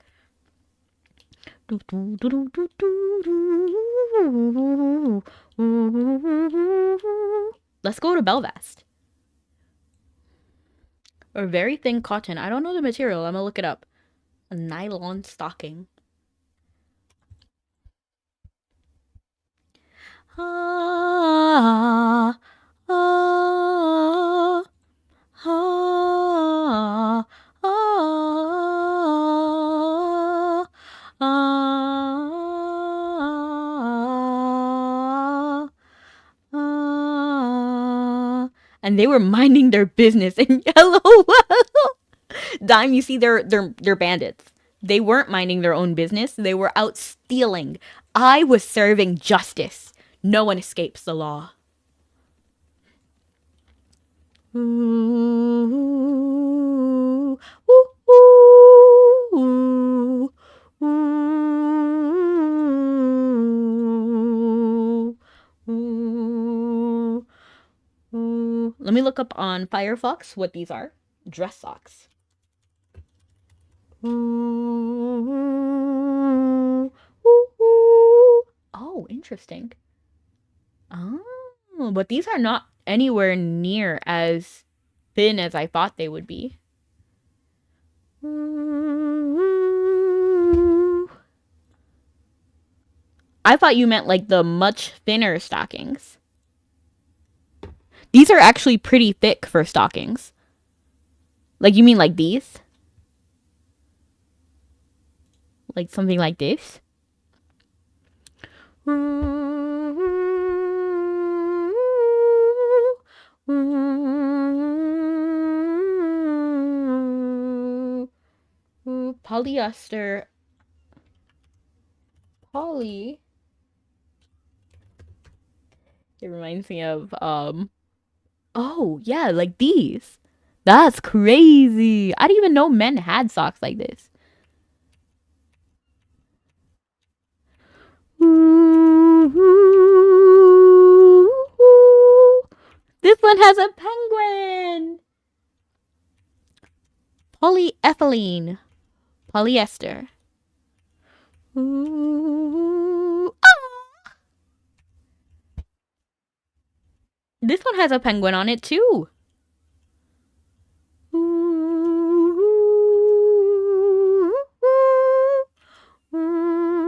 Let's go to Belvast. Or very thin cotton. I don't know the material. I'm gonna look it up. A nylon stocking. Ah, ah, ah, ah, ah, ah. And they were minding their business in yellow. Dime, you see, they're bandits. They weren't minding their own business. They were out stealing. I was serving justice. No one escapes the law. Ooh, ooh, ooh, ooh, ooh, ooh. Let me look up on Firefox what these are. Dress socks. Ooh, ooh, ooh. Oh, interesting. Oh, but these are not anywhere near as thin as I thought they would be. I thought you meant like the much thinner stockings. These are actually pretty thick for stockings. Like, you mean like these? Like something like this? Polyester. Poly. It reminds me of, oh, yeah, like these. That's crazy. I didn't even know men had socks like this. This one has a penguin. Polyethylene. Polyester. Ooh. Ah. This one has a penguin on it too. Ooh. Ooh.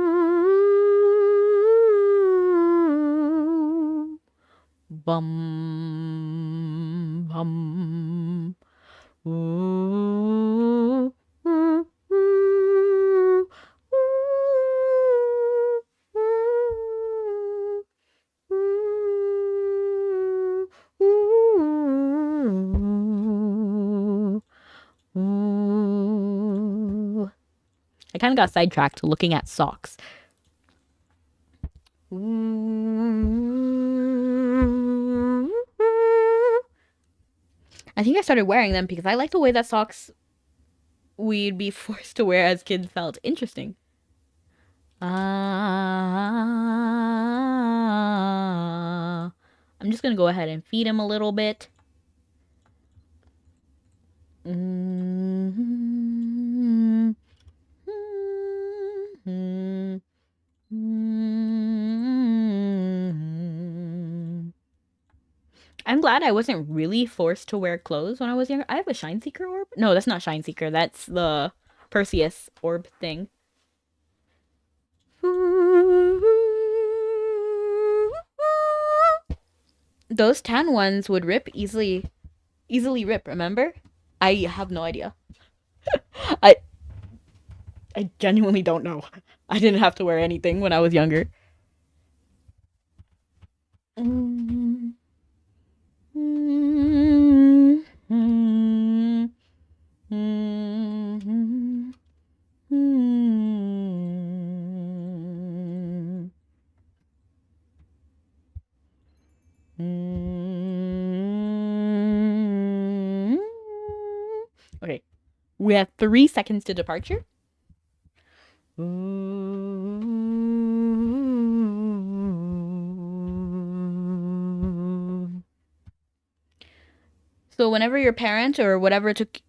Bum bum. Ooh, ooh, ooh, ooh, ooh, ooh. I kind of got sidetracked looking at socks. I think I started wearing them because I like the way that socks we'd be forced to wear as kids felt interesting. I'm just gonna go ahead and feed him a little bit. I'm glad I wasn't really forced to wear clothes when I was younger. I have a Shine Seeker orb. No, that's not Shine Seeker. That's the Perseus orb thing. Those tan ones would rip easily rip, remember? I have no idea. I genuinely don't know. I didn't have to wear anything when I was younger. Okay, we have 3 seconds to departure. So whenever your parent or whatever took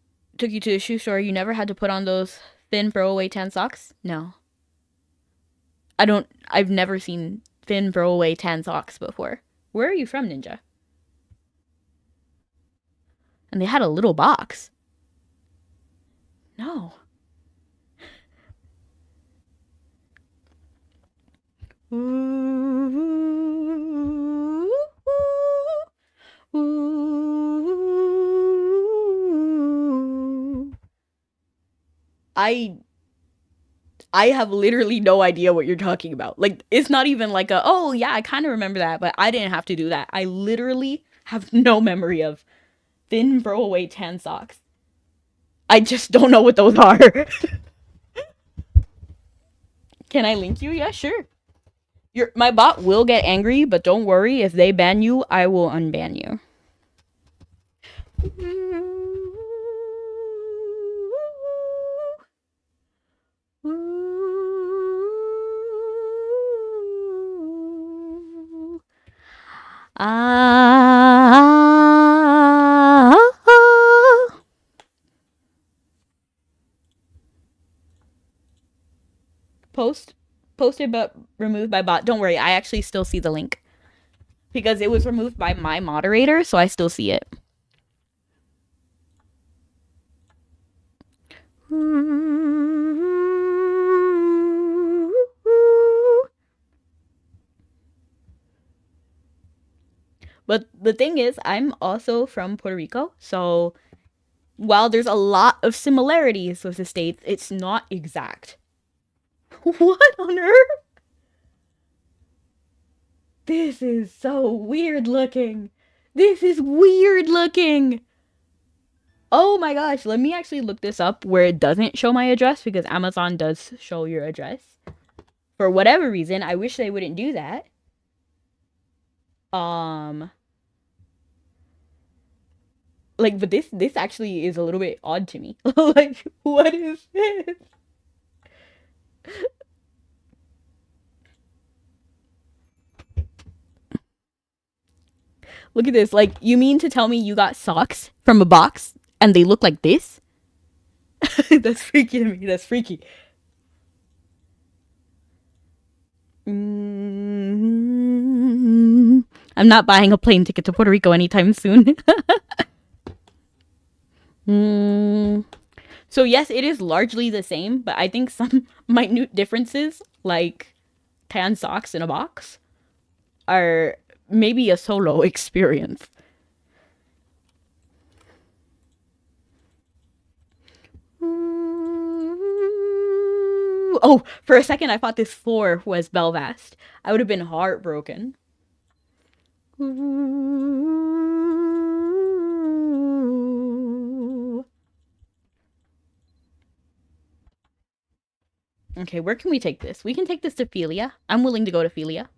you to the shoe store, you never had to put on those thin throwaway tan socks? No. I've never seen thin throwaway tan socks before. Where are you from, Ninja? And they had a little box. No. I have literally no idea what you're talking about. Like, it's not even like oh yeah, I kind of remember that, but I didn't have to do that. I literally have no memory of thin throwaway tan socks. I just don't know what those are. Can I link you? Yeah, sure. My bot will get angry, but don't worry. If they ban you, I will unban you. Posted but removed by bot. Don't worry, I actually still see the link because it was removed by my moderator, so I still see it. But the thing is, I'm also from Puerto Rico, so while there's a lot of similarities with the states, it's not exact. What on earth? This is so weird looking. This is weird looking. Oh my gosh, let me actually look this up where it doesn't show my address, because Amazon does show your address. For whatever reason, I wish they wouldn't do that. Like, but this actually is a little bit odd to me. Like, what is this? Look at this. Like, you mean to tell me you got socks from a box and they look like this? That's freaky to me. That's freaky. I'm not buying a plane ticket to Puerto Rico anytime soon. So yes, it is largely the same, but I think some minute differences, like tan socks in a box, are maybe a solo experience. Oh, for a second I thought this 4 was Belvast. I would have been heartbroken. Okay, where can we take this? We can take this to Philia. I'm willing to go to Philia.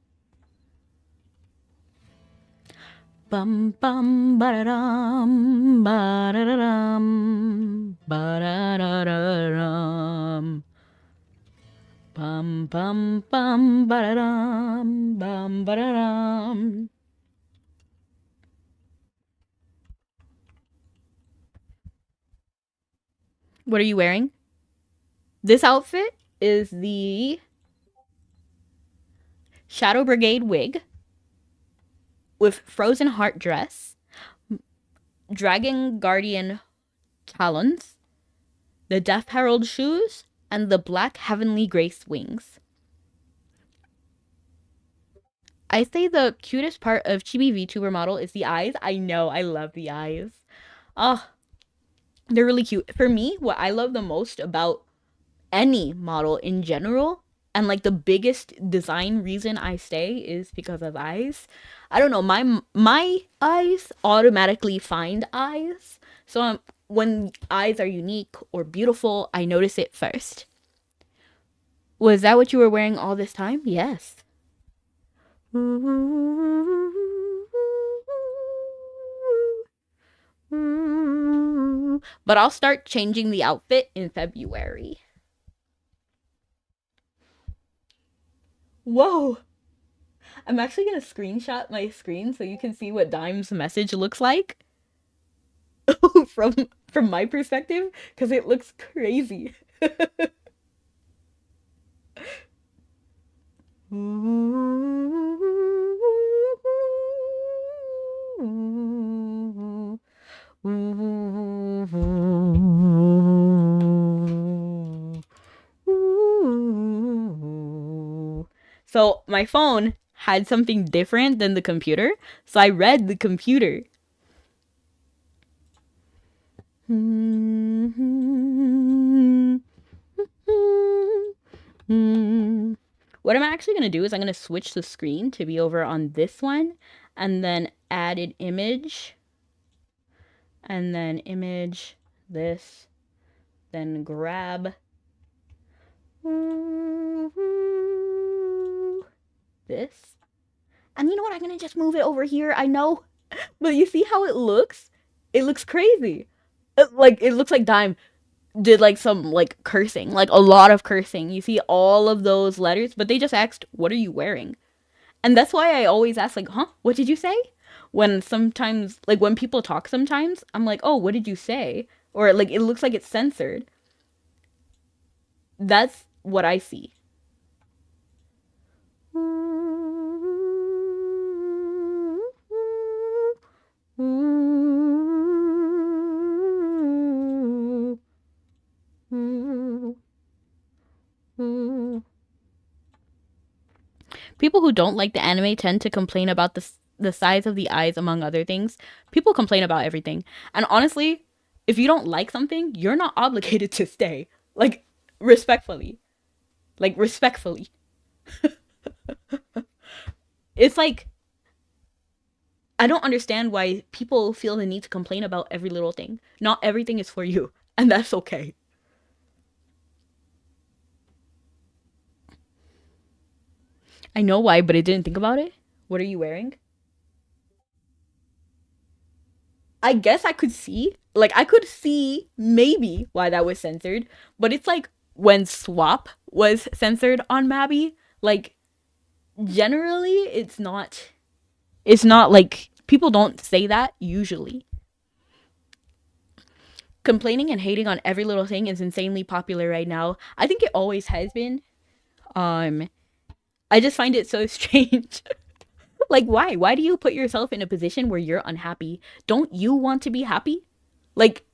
Bum bum ba-da-dum, ba-da-da-dum, ba-da-da-da-dum. Bum bum bum ba-da-dum, bum ba-da-dum. What are you wearing? This outfit is the Shadow Brigade wig with Frozen Heart dress, Dragon Guardian talons, the Death Herald shoes, and the black Heavenly Grace wings. I say the cutest part of Chibi VTuber model is the eyes. I know, I love the eyes. Oh, they're really cute. For me, what I love the most about any model in general, and like the biggest design reason I stay, is because of eyes. I don't know, my eyes automatically find eyes. So when eyes are unique or beautiful, I notice it first. Was that what you were wearing all this time? Yes. But I'll start changing the outfit in February. Whoa! I'm actually gonna screenshot my screen so you can see what Dime's message looks like. from my perspective, because it looks crazy. So my phone had something different than the computer, so I read the computer. What I'm actually going to do is I'm going to switch the screen to be over on this one, and then add an image, and then image this, then grab this. And you know what? I'm going to just move it over here. I know. But you see how it looks? It looks crazy. It looks like Dime did like some like cursing, like a lot of cursing. You see all of those letters, but they just asked, "What are you wearing?" And that's why I always ask, like, "Huh? What did you say?" When sometimes, like when people talk sometimes, I'm like, "Oh, what did you say?" Or like it looks like it's censored. That's what I see. People who don't like the anime tend to complain about the size of the eyes, among other things. People complain about everything. And honestly, if you don't like something, you're not obligated to stay. Like, respectfully. Like, respectfully. It's like, I don't understand why people feel the need to complain about every little thing. Not everything is for you, and that's okay. I know why, but I didn't think about it. What are you wearing? I guess I could see. Like, I could see maybe why that was censored, but it's like when Swap was censored on Mabi, like, generally, it's not. It's not like people don't say that usually. Complaining and hating on every little thing is insanely popular right now. I think it always has been. Um, I just find it so strange. Like, why? Why do you put yourself in a position where you're unhappy? Don't you want to be happy? Like,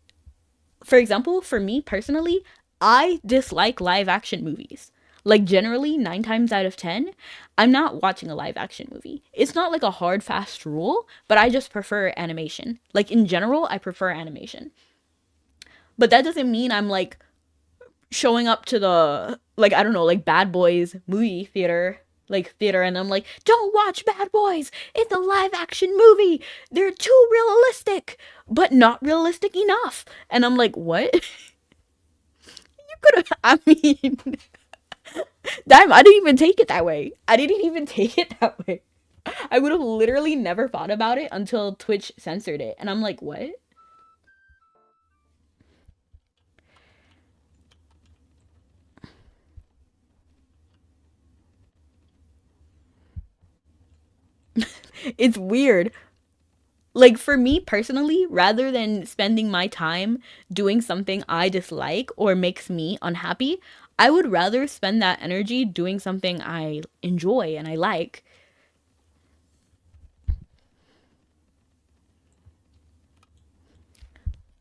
for example, for me personally, I dislike live action movies. Like generally 9 times out of 10, I'm not watching a live action movie. It's not like a hard fast rule, but I just prefer animation. Like in general, I prefer animation. But that doesn't mean I'm like showing up to the, like, I don't know, like Bad Boys movie theater, and I'm like, don't watch Bad Boys, it's a live action movie, they're too realistic but not realistic enough. And I'm like, what? You could have, I mean, damn, I didn't even take it that way. I would have literally never thought about it until Twitch censored it, and I'm like, what? It's weird. Like for me personally, rather than spending my time doing something I dislike or makes me unhappy, I would rather spend that energy doing something I enjoy and I like.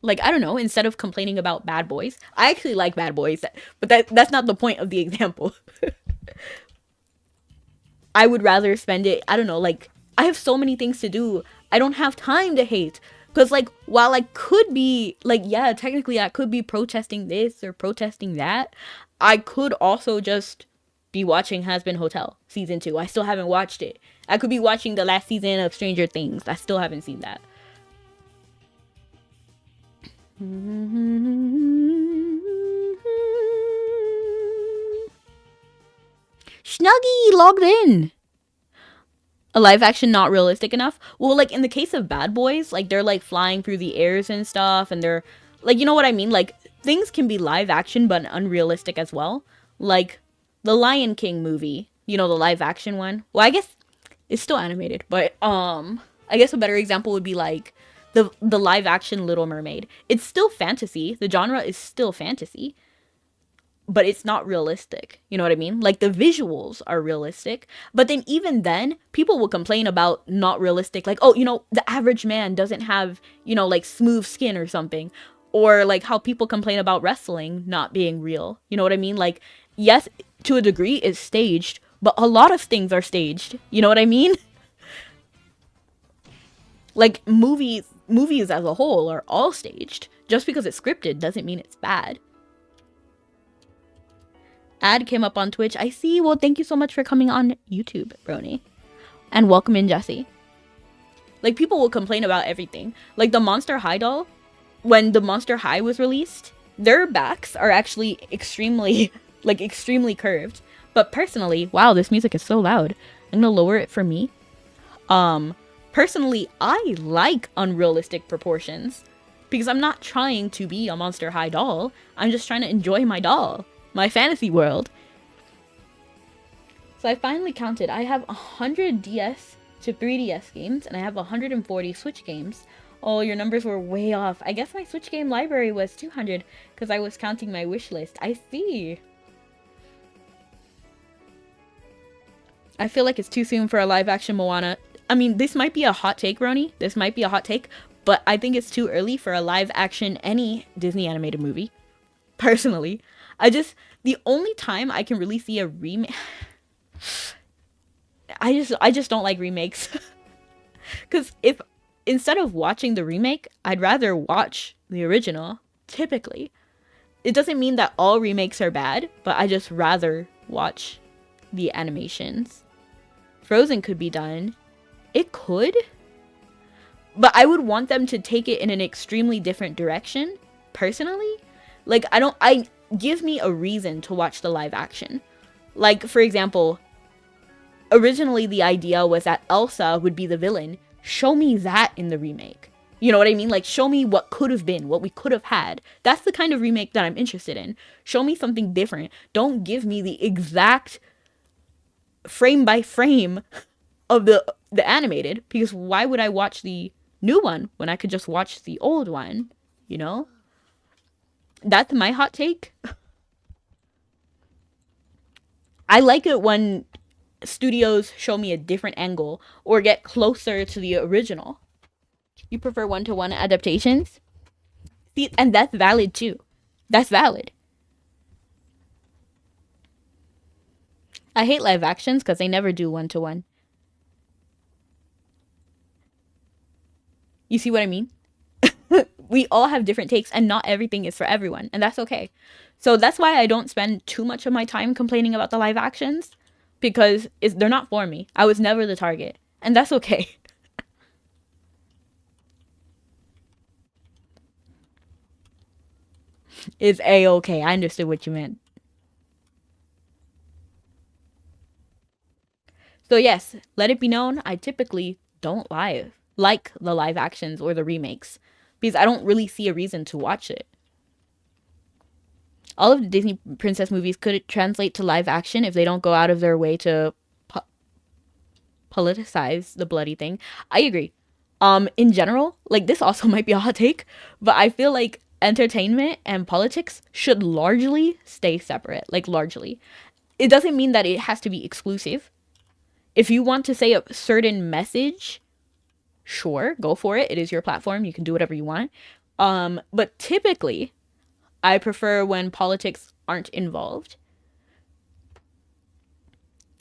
Like, I don't know, instead of complaining about Bad Boys, I actually like Bad Boys, but that's not the point of the example. I would rather spend it, I don't know, like, I have so many things to do. I don't have time to hate. Because, like, while I could be, like, yeah, technically I could be protesting this or protesting that, I could also just be watching Has Been Hotel season 2. I still haven't watched it. I could be watching the last season of Stranger Things. I still haven't seen that. Snuggy logged in. A live action not realistic enough? Well, like in the case of Bad Boys, like they're like flying through the airs and stuff, and they're like, you know what I mean? Like things can be live action but unrealistic as well. Like the Lion King movie, you know, the live action one. Well, I guess it's still animated, but I guess a better example would be like the live action Little Mermaid. It's still fantasy. The genre is still fantasy, but it's not realistic. You know what I mean? Like the visuals are realistic, but then even then, people will complain about not realistic. Like, oh, you know, the average man doesn't have, you know, like smooth skin or something. Or like how people complain about wrestling not being real. You know what I mean? Like, yes, to a degree it's staged, but a lot of things are staged. You know what I mean? Like movies as a whole are all staged. Just because it's scripted doesn't mean it's bad. Ad came up on Twitch. I see. Well, thank you so much for coming on YouTube, Brony. And welcome in, Jesse. Like, people will complain about everything. Like, the Monster High doll, when the Monster High was released, their backs are actually extremely curved. But personally, wow, this music is so loud. I'm gonna lower it for me. Personally, I like unrealistic proportions. Because I'm not trying to be a Monster High doll. I'm just trying to enjoy my doll. My fantasy world. So I finally counted. I have 100 DS to 3DS games, and I have 140 Switch games. Oh, your numbers were way off. I guess my Switch game library was 200, because I was counting my wish list. I see. I feel like it's too soon for a live action Moana. I mean, this might be a hot take, Roni. This might be a hot take, but I think it's too early for a live action any Disney animated movie. Personally. The only time I can really see a remake, I just don't like remakes. Because if, instead of watching the remake, I'd rather watch the original, typically. It doesn't mean that all remakes are bad, but I just rather watch the animations. Frozen could be done. It could. But I would want them to take it in an extremely different direction, personally. Like, give me a reason to watch the live action. Like, for example, originally the idea was that Elsa would be the villain. Show me that in the remake. You know what I mean? Like, show me what could have been, what we could have had. That's the kind of remake that I'm interested in. Show me something different. Don't give me the exact frame by frame of the animated, because why would I watch the new one when I could just watch the old one, you know? That's my hot take. I like it when studios show me a different angle or get closer to the original. You prefer one-to-one adaptations? See, and that's valid too. That's valid. I hate live actions because they never do one-to-one. You see what I mean? We all have different takes, and not everything is for everyone, and that's okay. So that's why I don't spend too much of my time complaining about the live actions, because they're not for me. I was never the target, and that's okay. It's a-okay. I understood what you meant. So yes, let it be known, I typically don't like the live actions or the remakes, because I don't really see a reason to watch it. All of the Disney princess movies could translate to live action if they don't go out of their way to po- politicize the bloody thing. I agree. In general, like, this also might be a hot take, but I feel like entertainment and politics should largely stay separate. Like, largely. It doesn't mean that it has to be exclusive. If you want to say a certain message, sure, go for it. It is your platform. You can do whatever you want. But typically, I prefer when politics aren't involved.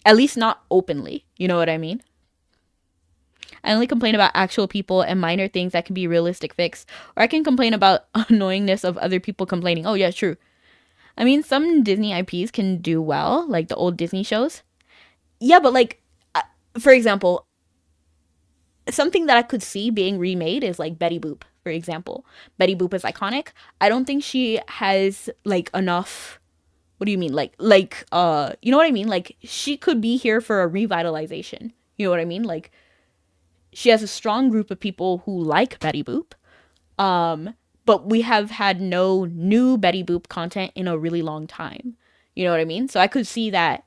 At least not openly. You know what I mean? I only complain about actual people and minor things that can be realistic fix. Or I can complain about annoyingness of other people complaining. Oh, yeah, true. I mean, some Disney IPs can do well, like the old Disney shows. Yeah, but like, for example, something that I could see being remade is like Betty Boop, for example. Betty Boop is iconic. I don't think she has like enough. What do you mean? You know what I mean? Like, she could be here for a revitalization. You know what I mean? Like, she has a strong group of people who like Betty Boop. But we have had no new Betty Boop content in a really long time. You know what I mean? So I could see that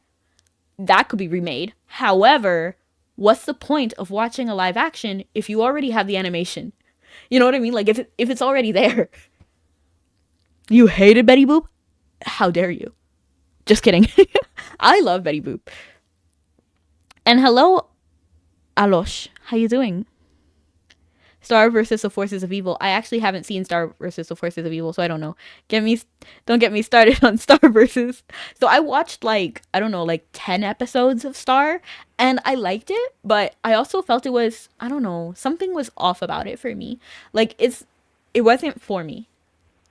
could be remade. However, what's the point of watching a live action if you already have the animation? You know what I mean? Like, if it's already there. You hated Betty Boop? How dare you? Just kidding. I love Betty Boop. And hello, Alosh. How you doing? Star versus the Forces of Evil. I actually haven't seen Star versus the Forces of Evil, so I don't know. Don't get me started on Star versus. So I watched like, I don't know, like 10 episodes of Star, and I liked it, but I also felt it was, I don't know, something was off about it for me. Like, it wasn't for me.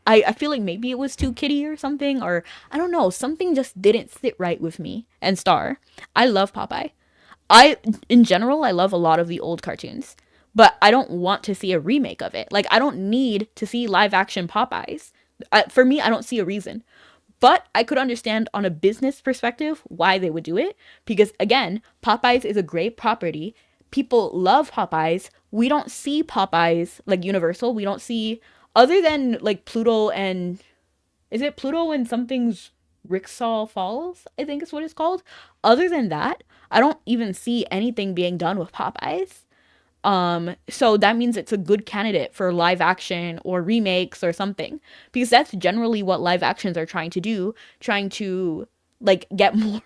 I feel like maybe it was too kiddie or something, or I don't know, something just didn't sit right with me and Star. I love Popeye. In general, I love a lot of the old cartoons, but I don't want to see a remake of it. Like, I don't need to see live action Popeyes. For me, I don't see a reason. But I could understand on a business perspective why they would do it, because again, Popeyes is a great property. People love Popeyes. We don't see Popeyes like Universal. We don't see, other than like Pluto and, is it Pluto and something's Rickshaw Falls? I think is what it's called. Other than that, I don't even see anything being done with Popeyes. So that means it's a good candidate for live action or remakes or something, because that's generally what live actions are trying to do, trying to like get more,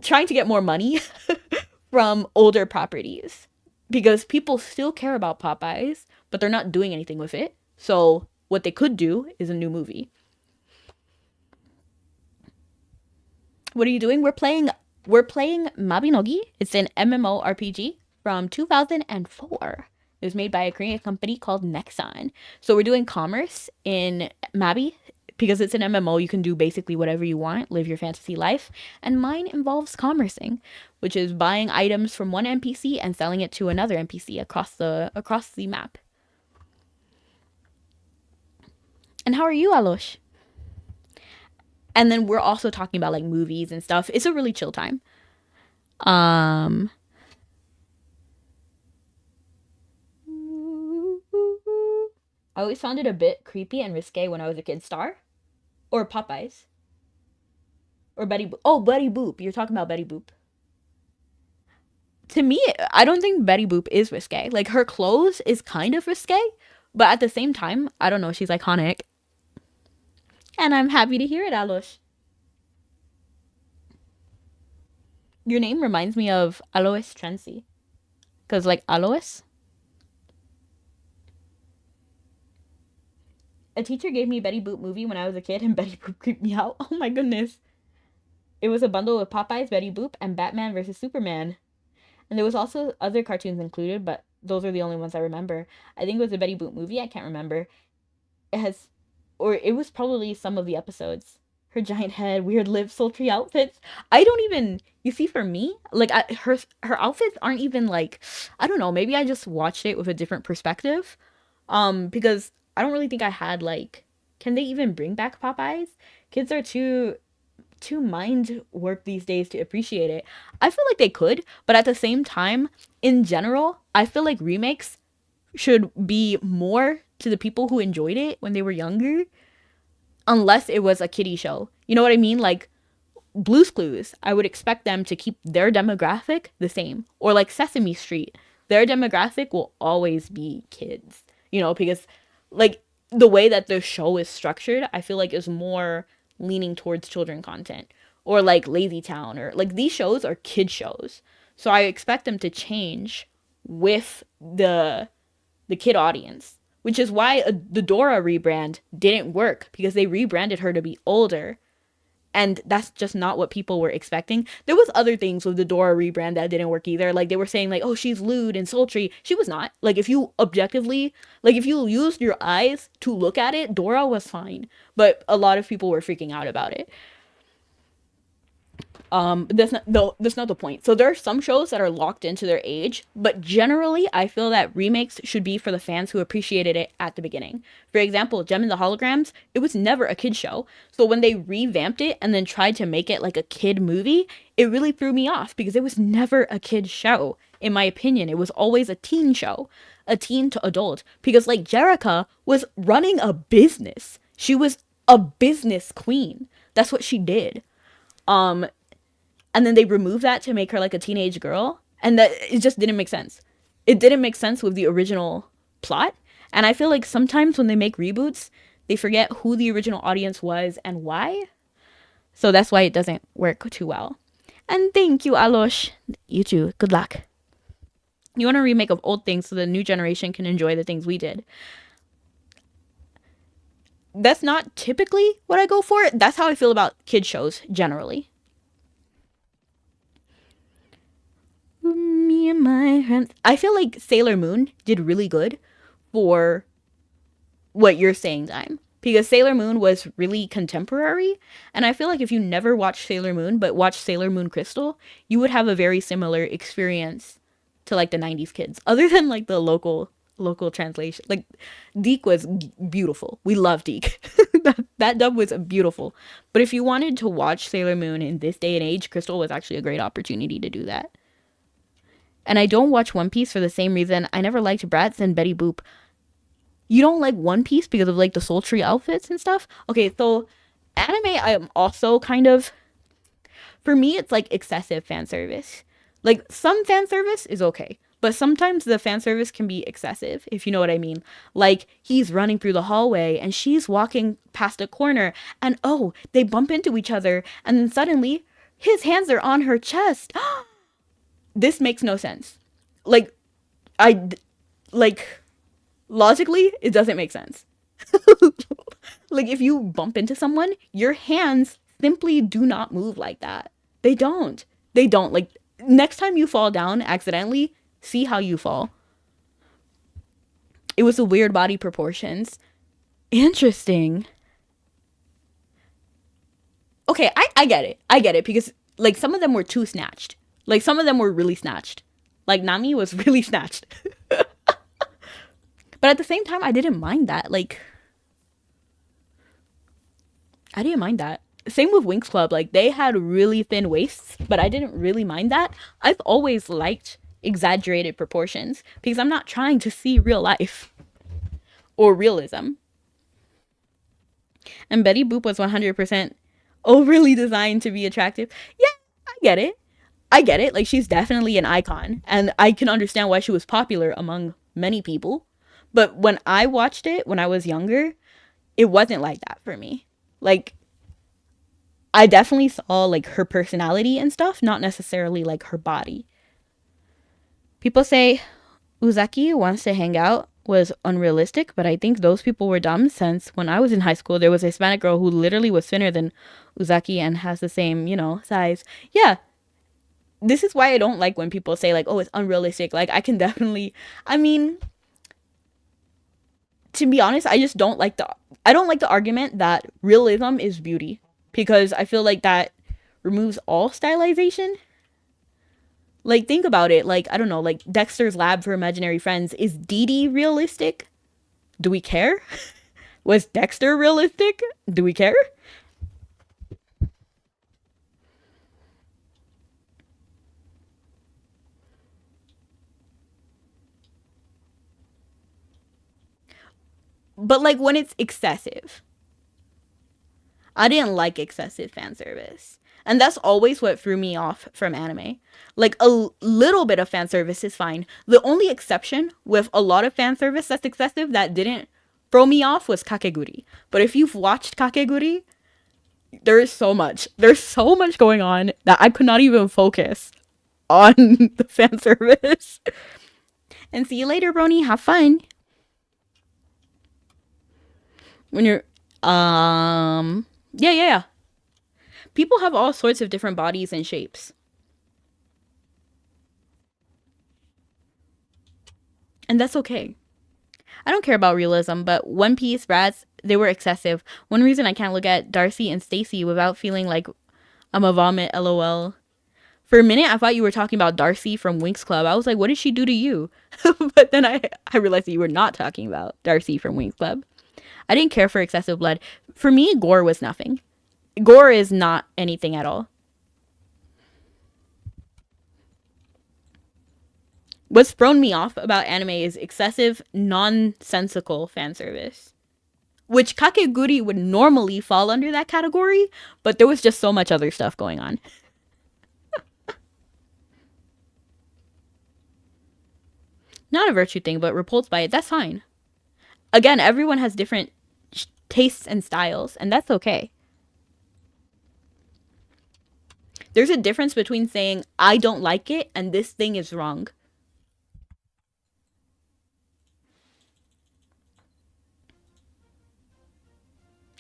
trying to get more money from older properties, because people still care about Popeyes, but they're not doing anything with it. So what they could do is a new movie. What are you doing? We're playing Mabinogi. It's an MMORPG from 2004. It was made by a Korean company called Nexon. So we're doing commerce in Mabi. Because it's an MMO, you can do basically whatever you want, live your fantasy life. And mine involves commercing, which is buying items from one NPC and selling it to another NPC across the map. And how are you, Alosh? And then we're also talking about like movies and stuff. It's a really chill time. Um I always found it a bit creepy and risque when I was a kid. Star or Popeyes or Betty Boop. Oh, Betty Boop. You're talking about Betty Boop. To me, I don't think Betty Boop is risque. Like, her clothes is kind of risque, but at the same time, I don't know, she's iconic. And I'm happy to hear it, Alosh. Your name reminds me of Alois Trency. Because, like, Alois? A teacher gave me Betty Boop movie when I was a kid, and Betty Boop creeped me out. Oh my goodness. It was a bundle with Popeyes, Betty Boop, and Batman versus Superman. And there was also other cartoons included, but those are the only ones I remember. I think it was a Betty Boop movie. I can't remember. It has, or it was probably some of the episodes. Her giant head, weird lips, sultry outfits. I don't even. You see, for me, like her outfits aren't even like. I don't know. Maybe I just watched it with a different perspective. Because I don't really think I had like. Can they even bring back Popeyes? Kids are too mind work these days to appreciate it. I feel like they could, but at the same time, in general, I feel like remakes should be more to the people who enjoyed it when they were younger, unless it was a kiddie show. You know what I mean? Like Blue's Clues, I would expect them to keep their demographic the same. Or like Sesame Street, their demographic will always be kids. You know, because like the way that the show is structured, I feel like is more leaning towards children content. Or like Lazy Town, or like these shows are kid shows. So I expect them to change with the kid audience, which is why the Dora rebrand didn't work, because they rebranded her to be older, and that's just not what people were expecting. There was other things with the Dora rebrand that didn't work either. Like they were saying like, oh, she's lewd and sultry. She was not. Like if you objectively, like if you used your eyes to look at it, Dora was fine, but a lot of people were freaking out about it. That's not the point. So there are some shows that are locked into their age, but generally I feel that remakes should be for the fans who appreciated it at the beginning. For example, Gem and the Holograms, it was never a kid show. So when they revamped it and then tried to make it like a kid movie, it really threw me off because it was never a kid show. In my opinion, it was always a teen show, a teen to adult, because like Jerica was running a business. She was a business queen. That's what she did. Um and then they removed that to make her like a teenage girl, and that it just didn't make sense. It didn't make sense with the original plot, and I feel like sometimes when they make reboots, they forget who the original audience was and why. So that's why it doesn't work too well. And thank you, Alosh. You too. Good luck. You want a remake of old things so the new generation can enjoy the things we did. That's not typically what I go for. That's how I feel about kid shows generally. Me and my friends. I feel like Sailor Moon did really good for what you're saying, Dime. Because Sailor Moon was really contemporary. And I feel like if you never watched Sailor Moon, but watched Sailor Moon Crystal, you would have a very similar experience to like the 90s kids. Other than like the local translation. Like Deke was beautiful. We love Deke. that dub was beautiful. But if you wanted to watch Sailor Moon in this day and age, Crystal was actually a great opportunity to do that. And I don't watch One Piece for the same reason. I never liked Bratz and Betty Boop. You don't like One Piece because of like the sultry outfits and stuff? Okay, so anime I am also kind of, for me it's like excessive fan service. Like some fan service is okay, but sometimes the fan service can be excessive, if you know what I mean. Like he's running through the hallway and she's walking past a corner and oh, they bump into each other and then suddenly his hands are on her chest. This makes no sense. Like, logically, it doesn't make sense. Like, if you bump into someone, your hands simply do not move like that. They don't. They don't. Like, next time you fall down accidentally, see how you fall. It was the weird body proportions. Interesting. Okay, I get it. I get it because, like, some of them were too snatched. Like, some of them were really snatched. Like, Nami was really snatched. But at the same time, I didn't mind that. Like, I didn't mind that. Same with Winx Club. Like, they had really thin waists, but I didn't really mind that. I've always liked exaggerated proportions because I'm not trying to see real life or realism. And Betty Boop was 100% overly designed to be attractive. Yeah, I get it. I get it. Like, she's definitely an icon. And I can understand why she was popular among many people. But when I watched it when I was younger, it wasn't like that for me. Like, I definitely saw, like, her personality and stuff, not necessarily, like, her body. People say, Uzaki wants to hang out was unrealistic, but I think those people were dumb since when I was in high school, there was a Hispanic girl who literally was thinner than Uzaki and has the same, size. Yeah, this is why I don't like when people say, like, oh, it's unrealistic. Like, I can definitely, I mean, to be honest, I don't like the argument that realism is beauty because I feel like that removes all stylization. Like, think about it. Like, I don't know, like Dexter's Lab for Imaginary Friends. Is Dee Dee realistic? Do we care? Was Dexter realistic? Do we care? But like when it's excessive. I didn't like excessive fan service. And that's always what threw me off from anime. Like a little bit of fan service is fine. The only exception with a lot of fan service that's excessive that didn't throw me off was Kakeguri. But if you've watched Kakeguri, there is so much. There's so much going on that I could not even focus on the fan service. And see you later, Brony. Have fun. When you're yeah. People have all sorts of different bodies and shapes. And that's okay. I don't care about realism, but One Piece rats, they were excessive. One reason I can't look at Darcy and Stacy without feeling like I'm a vomit, lol. For a minute, I thought you were talking about Darcy from Winx Club. I was like, what did she do to you? But then I realized that you were not talking about Darcy from Winx Club. I didn't care for excessive blood. For me, gore was nothing. Gore is not anything at all. What's thrown me off about anime is excessive, nonsensical fan service. Which Kakeguri would normally fall under that category, but there was just so much other stuff going on. Not a virtue thing, but repulsed by it, that's fine. Again, everyone has different tastes and styles, and that's okay. There's a difference between saying, I don't like it, and this thing is wrong.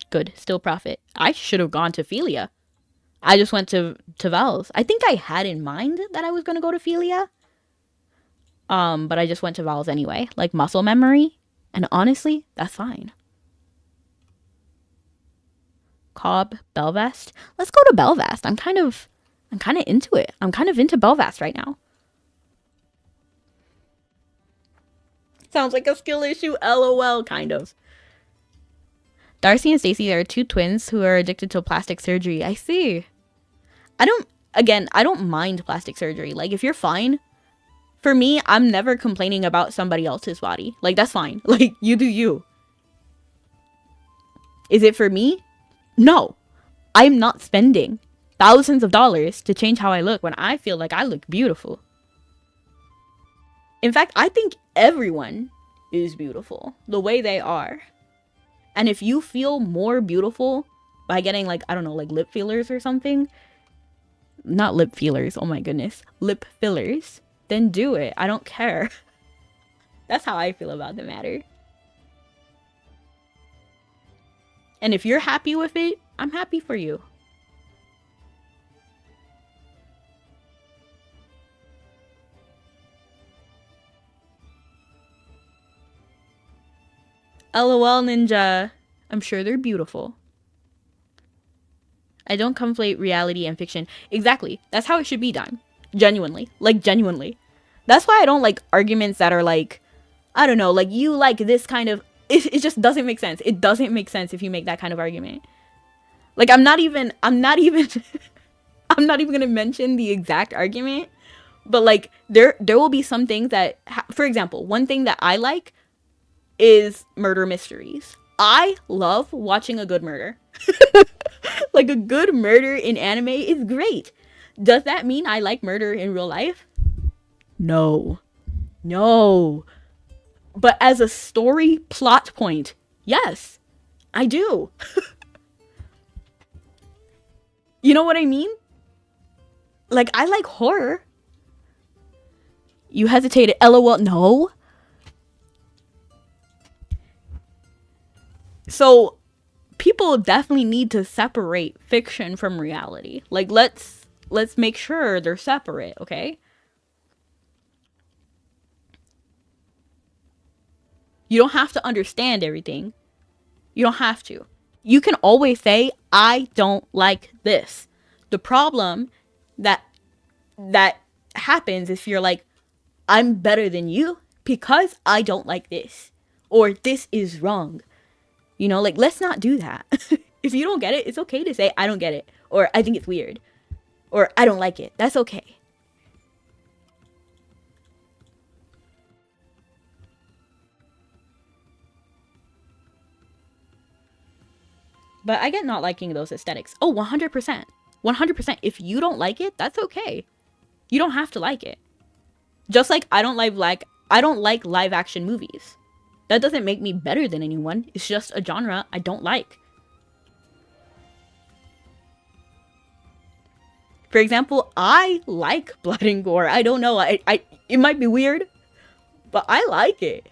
Good, still profit. I should have gone to Philia. I just went to Vowels. I think I had in mind that I was going to go to Philia. But I just went to Vowels anyway. Like muscle memory. And honestly, that's fine. Cobb, Belvast. Let's go to Belvast. I'm kind of into it. I'm kind of into Belvast right now. Sounds like a skill issue, lol, kind of. Darcy and Stacy are two twins who are addicted to plastic surgery. I see. I don't mind plastic surgery. Like, if you're fine, for me, I'm never complaining about somebody else's body. Like, that's fine. Like, you do you. Is it for me? No. I'm not spending thousands of dollars to change how I look when I feel like I look beautiful. In fact, I think everyone is beautiful the way they are. And if you feel more beautiful by getting, like, I don't know, like lip fillers or something, not lip feelers, oh my goodness, lip fillers, then do it. I don't care. That's how I feel about the matter. And if you're happy with it, I'm happy for you. LOL Ninja. I'm sure they're beautiful. I don't conflate reality and fiction. Exactly. That's how it should be done. Genuinely. Like, genuinely. That's why I don't like arguments that are like, I don't know, like, you like this kind of... It just doesn't make sense. It doesn't make sense if you make that kind of argument. Like, I'm not even I'm not even gonna mention the exact argument, but like, there will be some things that, for example, one thing that I like is murder mysteries. I love watching a good murder. Like, a good murder in anime is great. Does that mean I like murder in real life? No. But as a story plot point, yes, I do. You know what I mean? Like, I like horror. You hesitated. LOL. No. So people definitely need to separate fiction from reality. Like, let's make sure they're separate, okay? You don't have to understand everything. You don't have to. You can always say, I don't like this. The problem that happens if you're like, I'm better than you because I don't like this. Or this is wrong. You know, like, let's not do that. If you don't get it, it's okay to say, I don't get it. Or I think it's weird. Or I don't like it. That's okay. But I get not liking those aesthetics. Oh, 100%. 100%. If you don't like it, that's okay. You don't have to like it. Just like I don't like live action movies. That doesn't make me better than anyone. It's just a genre I don't like. For example, I like blood and gore. I don't know. It might be weird, but I like it.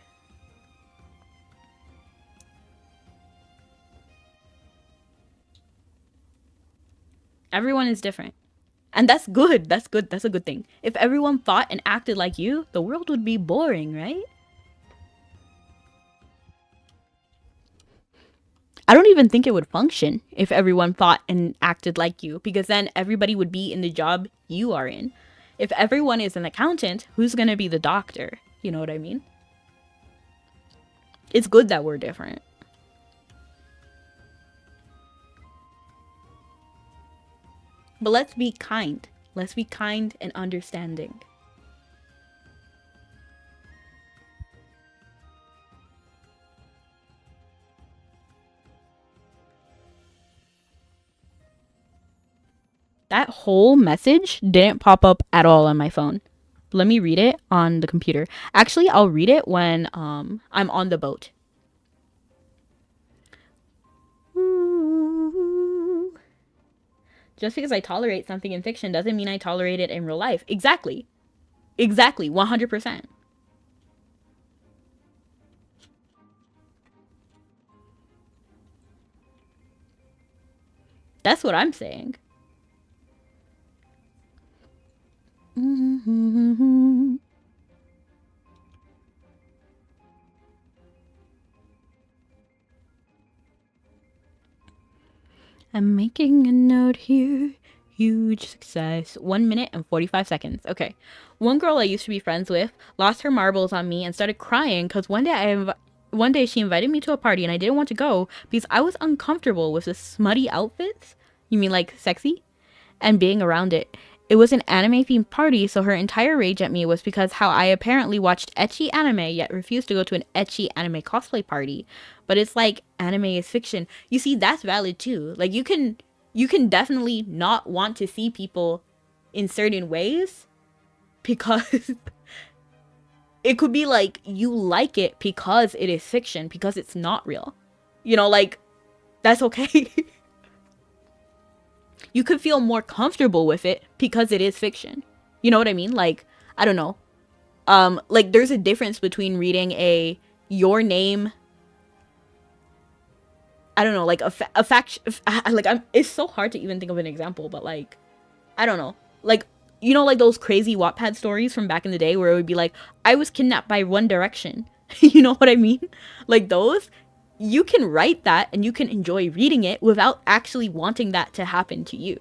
Everyone is different. And that's good. That's good. That's a good thing. If everyone thought and acted like you, the world would be boring, right? I don't even think it would function if everyone thought and acted like you, because then everybody would be in the job you are in. If everyone is an accountant, who's going to be the doctor? You know what I mean? It's good that we're different. But let's be kind. Let's be kind and understanding. That whole message didn't pop up at all on my phone. Let me read it on the computer. Actually, I'll read it when I'm on the boat. Just because I tolerate something in fiction doesn't mean I tolerate it in real life. Exactly. Exactly. 100%. That's what I'm saying. I'm making a note here. Huge success. 1 minute and 45 seconds. Okay. One girl I used to be friends with lost her marbles on me and started crying because one day she invited me to a party and I didn't want to go because I was uncomfortable with the smutty outfits. You mean like sexy? And being around it. It was an anime themed party, so her entire rage at me was because how I apparently watched ecchi anime yet refused to go to an ecchi anime cosplay party. But it's like anime is fiction. You see, that's valid too. Like you can definitely not want to see people in certain ways because it could be like you like it because it is fiction, because it's not real. You know, like that's okay. You could feel more comfortable with it because it is fiction. You know what I mean? Like, I don't know. Like there's a difference between reading a your name, I don't know, like a fact, like it's so hard to even think of an example, but like, I don't know. Like, you know, like those crazy Wattpad stories from back in the day where it would be like, I was kidnapped by One Direction. You know what I mean? Like those, you can write that and you can enjoy reading it without actually wanting that to happen to you.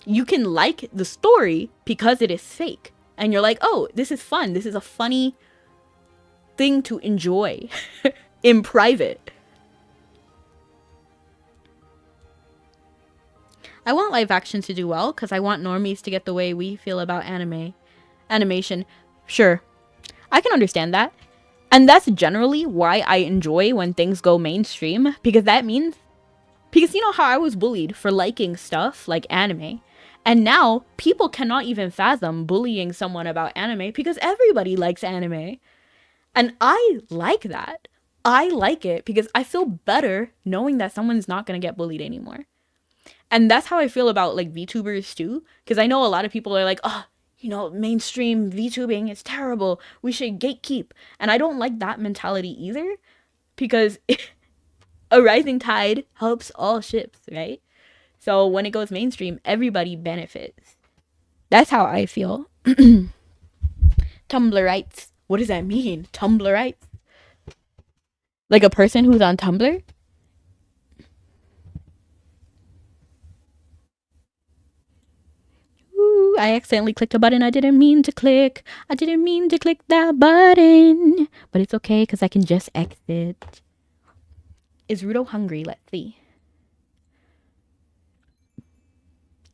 You can like the story because it is fake. And you're like, oh, this is fun. This is a funny thing to enjoy in private. I want live action to do well because I want normies to get the way we feel about animation. Sure, I can understand that. And that's generally why I enjoy when things go mainstream, because that means, because you know how I was bullied for liking stuff like anime, and now people cannot even fathom bullying someone about anime because everybody likes anime. And I like that. I like it because I feel better knowing that someone's not going to get bullied anymore. And that's how I feel about like VTubers too, because I know a lot of people are like, oh, mainstream VTubing is terrible. We should gatekeep. And I don't like that mentality either, because a rising tide helps all ships, right? So when it goes mainstream, everybody benefits. That's how I feel. Tumblrites. What does that mean? Tumblrites? Like a person who's on Tumblr? Ooh, I accidentally clicked a button I didn't mean to click. I didn't mean to click that button. But it's okay, because I can just exit. Is Rudo hungry? Let's see.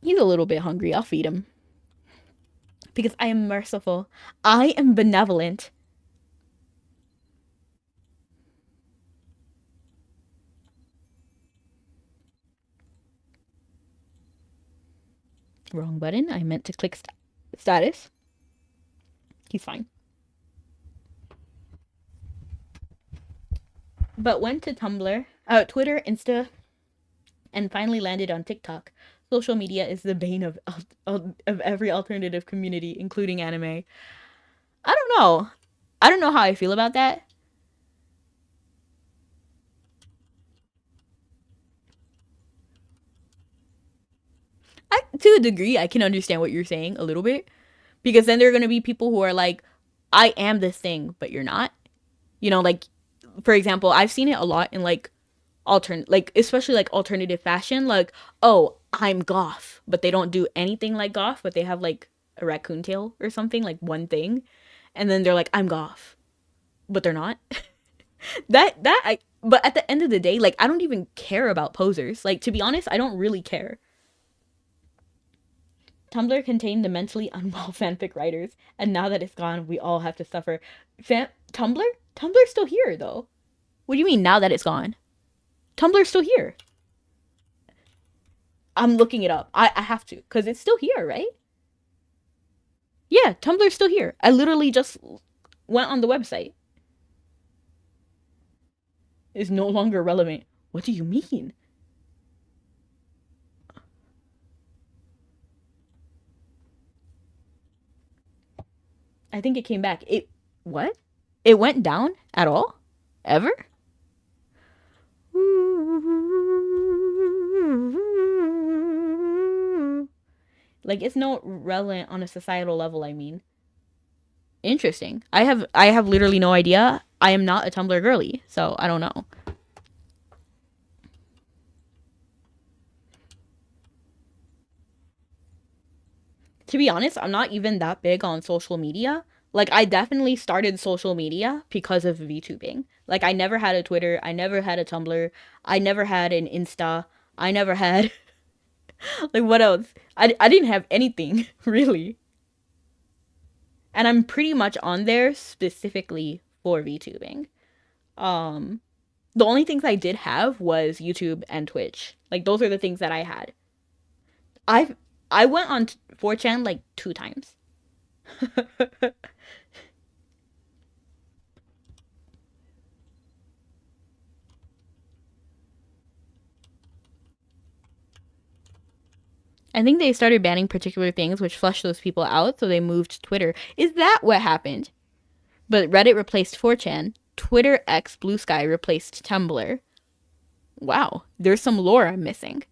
He's a little bit hungry. I'll feed him. Because I am merciful. I am benevolent. Wrong button. I meant to click status. He's fine. But went to Tumblr, Twitter, Insta, and finally landed on TikTok. Social media is the bane of every alternative community, including anime. I don't know. I don't know how I feel about that. To a degree, I can understand what you're saying a little bit, because then there are going to be people who are like, I am this thing, but you're not. Like, for example, I've seen it a lot in like especially like alternative fashion, like, oh, I'm goth, but they don't do anything like goth, but they have like a raccoon tail or something, like one thing, and then they're like, I'm goth, but they're not. But at the end of the day, like, I don't even care about posers. Like, to be honest, I don't really care. Tumblr contained the mentally unwell fanfic writers, and now that it's gone, we all have to suffer. Tumblr? Tumblr's still here, though. What do you mean, now that it's gone? Tumblr's still here. I'm looking it up. I have to, because it's still here, right? Yeah, Tumblr's still here. I literally just went on the website. It's no longer relevant. What do you mean? I think it came back. What? It went down at all? Ever? Like, it's no relevant on a societal level, I mean. Interesting. I have literally no idea. I am not a Tumblr girly, so I don't know. To be honest, I'm not even that big on social media. Like, I definitely started social media because of VTubing. Like, I never had a Twitter, I never had a Tumblr, I never had an Insta, I never had like, what else? I didn't have anything, really. And I'm pretty much on there specifically for VTubing. The only things I did have was YouTube and Twitch. Like, those are the things that I had. I went on 4chan like 2 times. I think they started banning particular things, which flushed those people out, so they moved to Twitter. Is that what happened? But Reddit replaced 4chan. Twitter X Blue Sky replaced Tumblr. Wow, there's some lore I'm missing.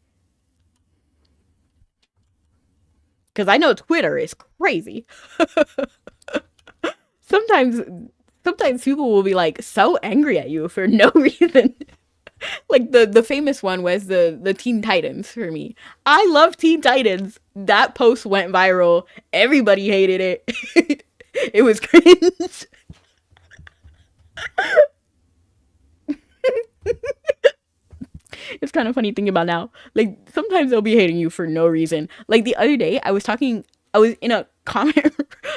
Because I know Twitter is crazy. sometimes people will be like so angry at you for no reason. Like the famous one was the Teen Titans for me. I love Teen Titans. That post went viral. Everybody hated it. It was cringe. It's kind of funny thinking about now. Like, sometimes they'll be hating you for no reason. Like, the other day, I was in a comment,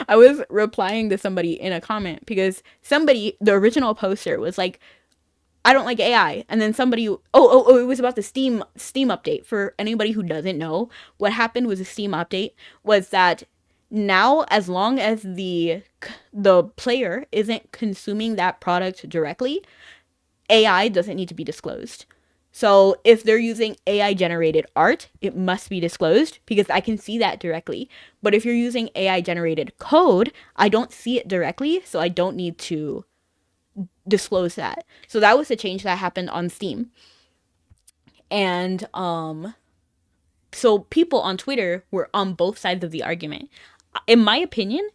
I was replying to somebody in a comment because the original poster was like, I don't like AI. And then somebody, it was about the Steam update. For anybody who doesn't know, what happened with the Steam update was that now, as long as the player isn't consuming that product directly, AI doesn't need to be disclosed. So if they're using AI generated art, it must be disclosed because I can see that directly. But if you're using AI generated code, I don't see it directly, so I don't need to disclose that. So that was the change that happened on Steam. And so people on Twitter were on both sides of the argument. In my opinion,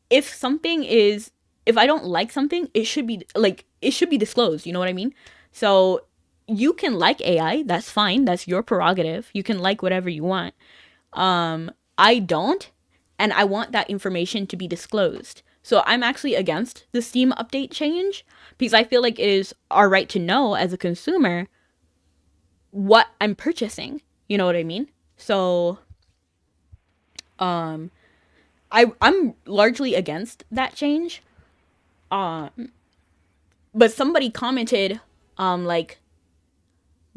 if I don't like something, it should be disclosed, you know what I mean? So you can like AI, that's fine, that's your prerogative. You can like whatever you want. I don't, and I want that information to be disclosed. So I'm actually against the Steam update change because I feel like it is our right to know as a consumer what I'm purchasing. You know what I mean? So I'm largely against that change. But somebody commented like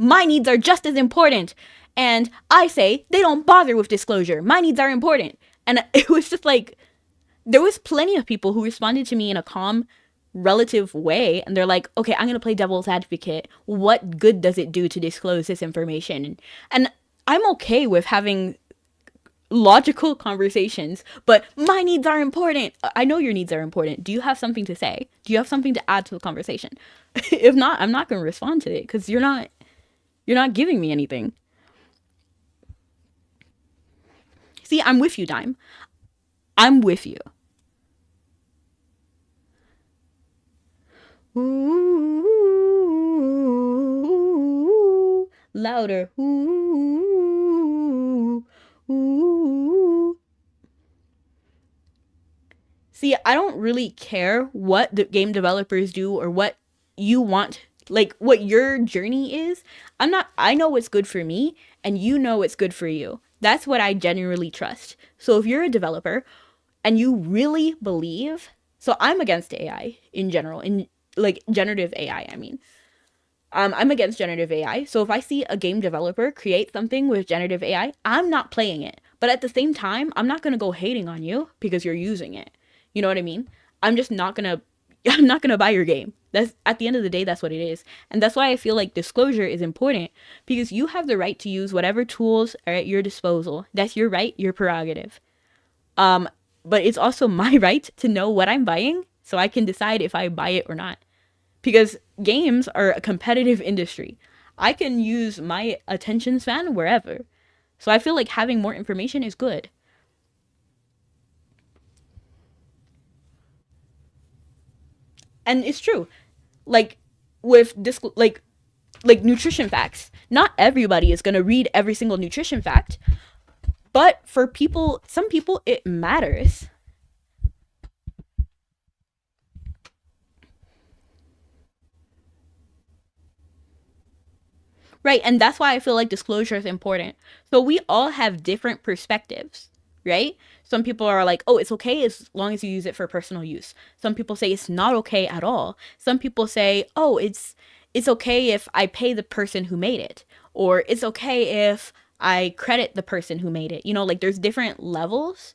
my needs are just as important, and I say they don't bother with disclosure. My needs are important. And it was just like there was plenty of people who responded to me in a calm relative way, and they're like, okay, I'm gonna play devil's advocate. What good does it do to disclose this information? And I'm okay with having logical conversations, but my needs are important. I know your needs are important. Do you have something to say? Do you have something to add to the conversation? If not, I'm not going to respond to it because you're not giving me anything. See, I'm with you, Dime. I'm with you. Ooh, louder. Ooh, ooh. See, I don't really care what the game developers do or what you want, like what your journey is. I know what's good for me and you know what's good for you. That's what I genuinely trust. So if you're a developer and you really believe, so I'm against AI in general, in like generative AI, I mean. I'm against generative AI. So if I see a game developer create something with generative AI, I'm not playing it. But at the same time, I'm not going to go hating on you because you're using it. You know what I mean? I'm just not going to I'm not going to buy your game. That's at the end of the day, that's what it is. And that's why I feel like disclosure is important because you have the right to use whatever tools are at your disposal. That's your right, your prerogative. But it's also my right to know what I'm buying so I can decide if I buy it or not. Because games are a competitive industry. I can use my attention span wherever. So I feel like having more information is good. And it's true. Like with this like nutrition facts. Not everybody is going to read every single nutrition fact, but for people, some people it matters. Right, and that's why I feel like disclosure is important. So we all have different perspectives, right? Some people are like, "Oh, it's okay as long as you use it for personal use." Some people say it's not okay at all. Some people say, "Oh, it's okay if I pay the person who made it." Or it's okay if I credit the person who made it. You know, like there's different levels.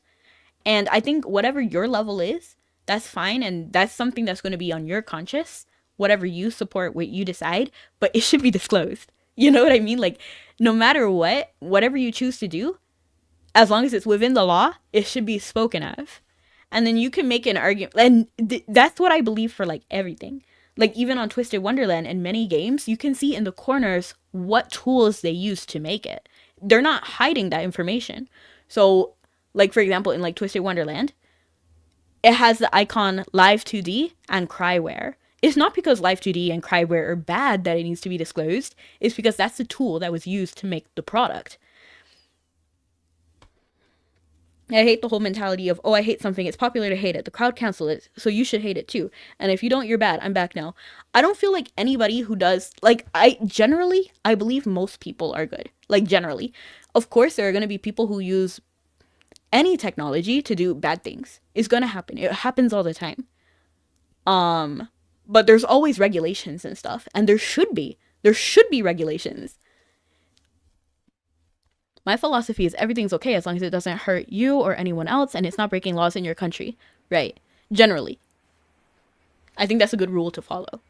And I think whatever your level is, that's fine. And that's something that's going to be on your conscience, whatever you support, what you decide, but it should be disclosed. You know what I mean? Like, no matter what, whatever you choose to do, as long as it's within the law, it should be spoken of. And then you can make an argument. And that's what I believe for like everything. Like, even on Twisted Wonderland and many games, you can see in the corners what tools they use to make it. They're not hiding that information. So, like, for example, in like Twisted Wonderland, it has the icon Live 2D and Cryware. It's not because Live 2D and Cryware are bad that it needs to be disclosed. It's because that's the tool that was used to make the product. I hate the whole mentality of, oh, I hate something. It's popular to hate it. The crowd cancel it, so you should hate it too. And if you don't, you're bad. I'm back now. I don't feel like anybody who does, like, I believe most people are good. Like, generally. Of course, there are going to be people who use any technology to do bad things. It's going to happen. It happens all the time. But there's always regulations and stuff. And there should be. There should be regulations. My philosophy is everything's okay as long as it doesn't hurt you or anyone else and it's not breaking laws in your country. Right. Generally. I think that's a good rule to follow.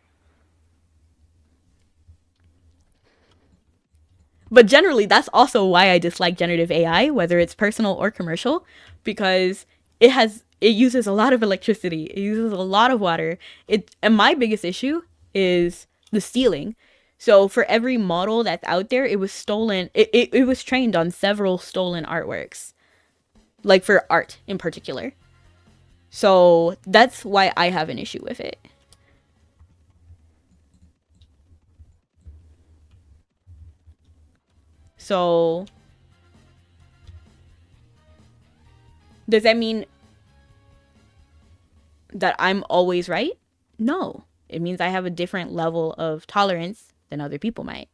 But generally, that's also why I dislike generative AI, whether it's personal or commercial, because it uses a lot of electricity, it uses a lot of water. And my biggest issue is the stealing. So for every model that's out there, it was stolen. It was trained on several stolen artworks, like for art in particular. So that's why I have an issue with it. So does that mean that I'm always right? No. It means I have a different level of tolerance than other people might.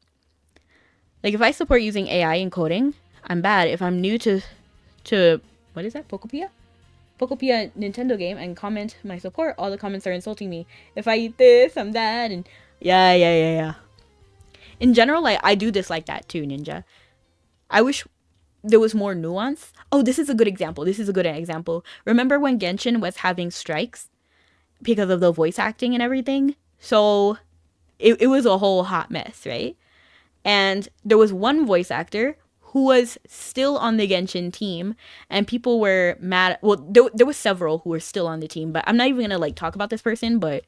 Like if I support using AI in coding, I'm bad. If I'm new to what is that? Pokopia? Pokopia Nintendo game and comment my support, all the comments are insulting me. If I eat this, I'm that, and yeah. In general, I do dislike that too, Ninja. I wish there was more nuance. Oh, this is a good example. Remember when Genshin was having strikes because of the voice acting and everything? So it was a whole hot mess, right? And there was one voice actor who was still on the Genshin team, and people were mad. Well, there was several who were still on the team, but I'm not even gonna like talk about this person. But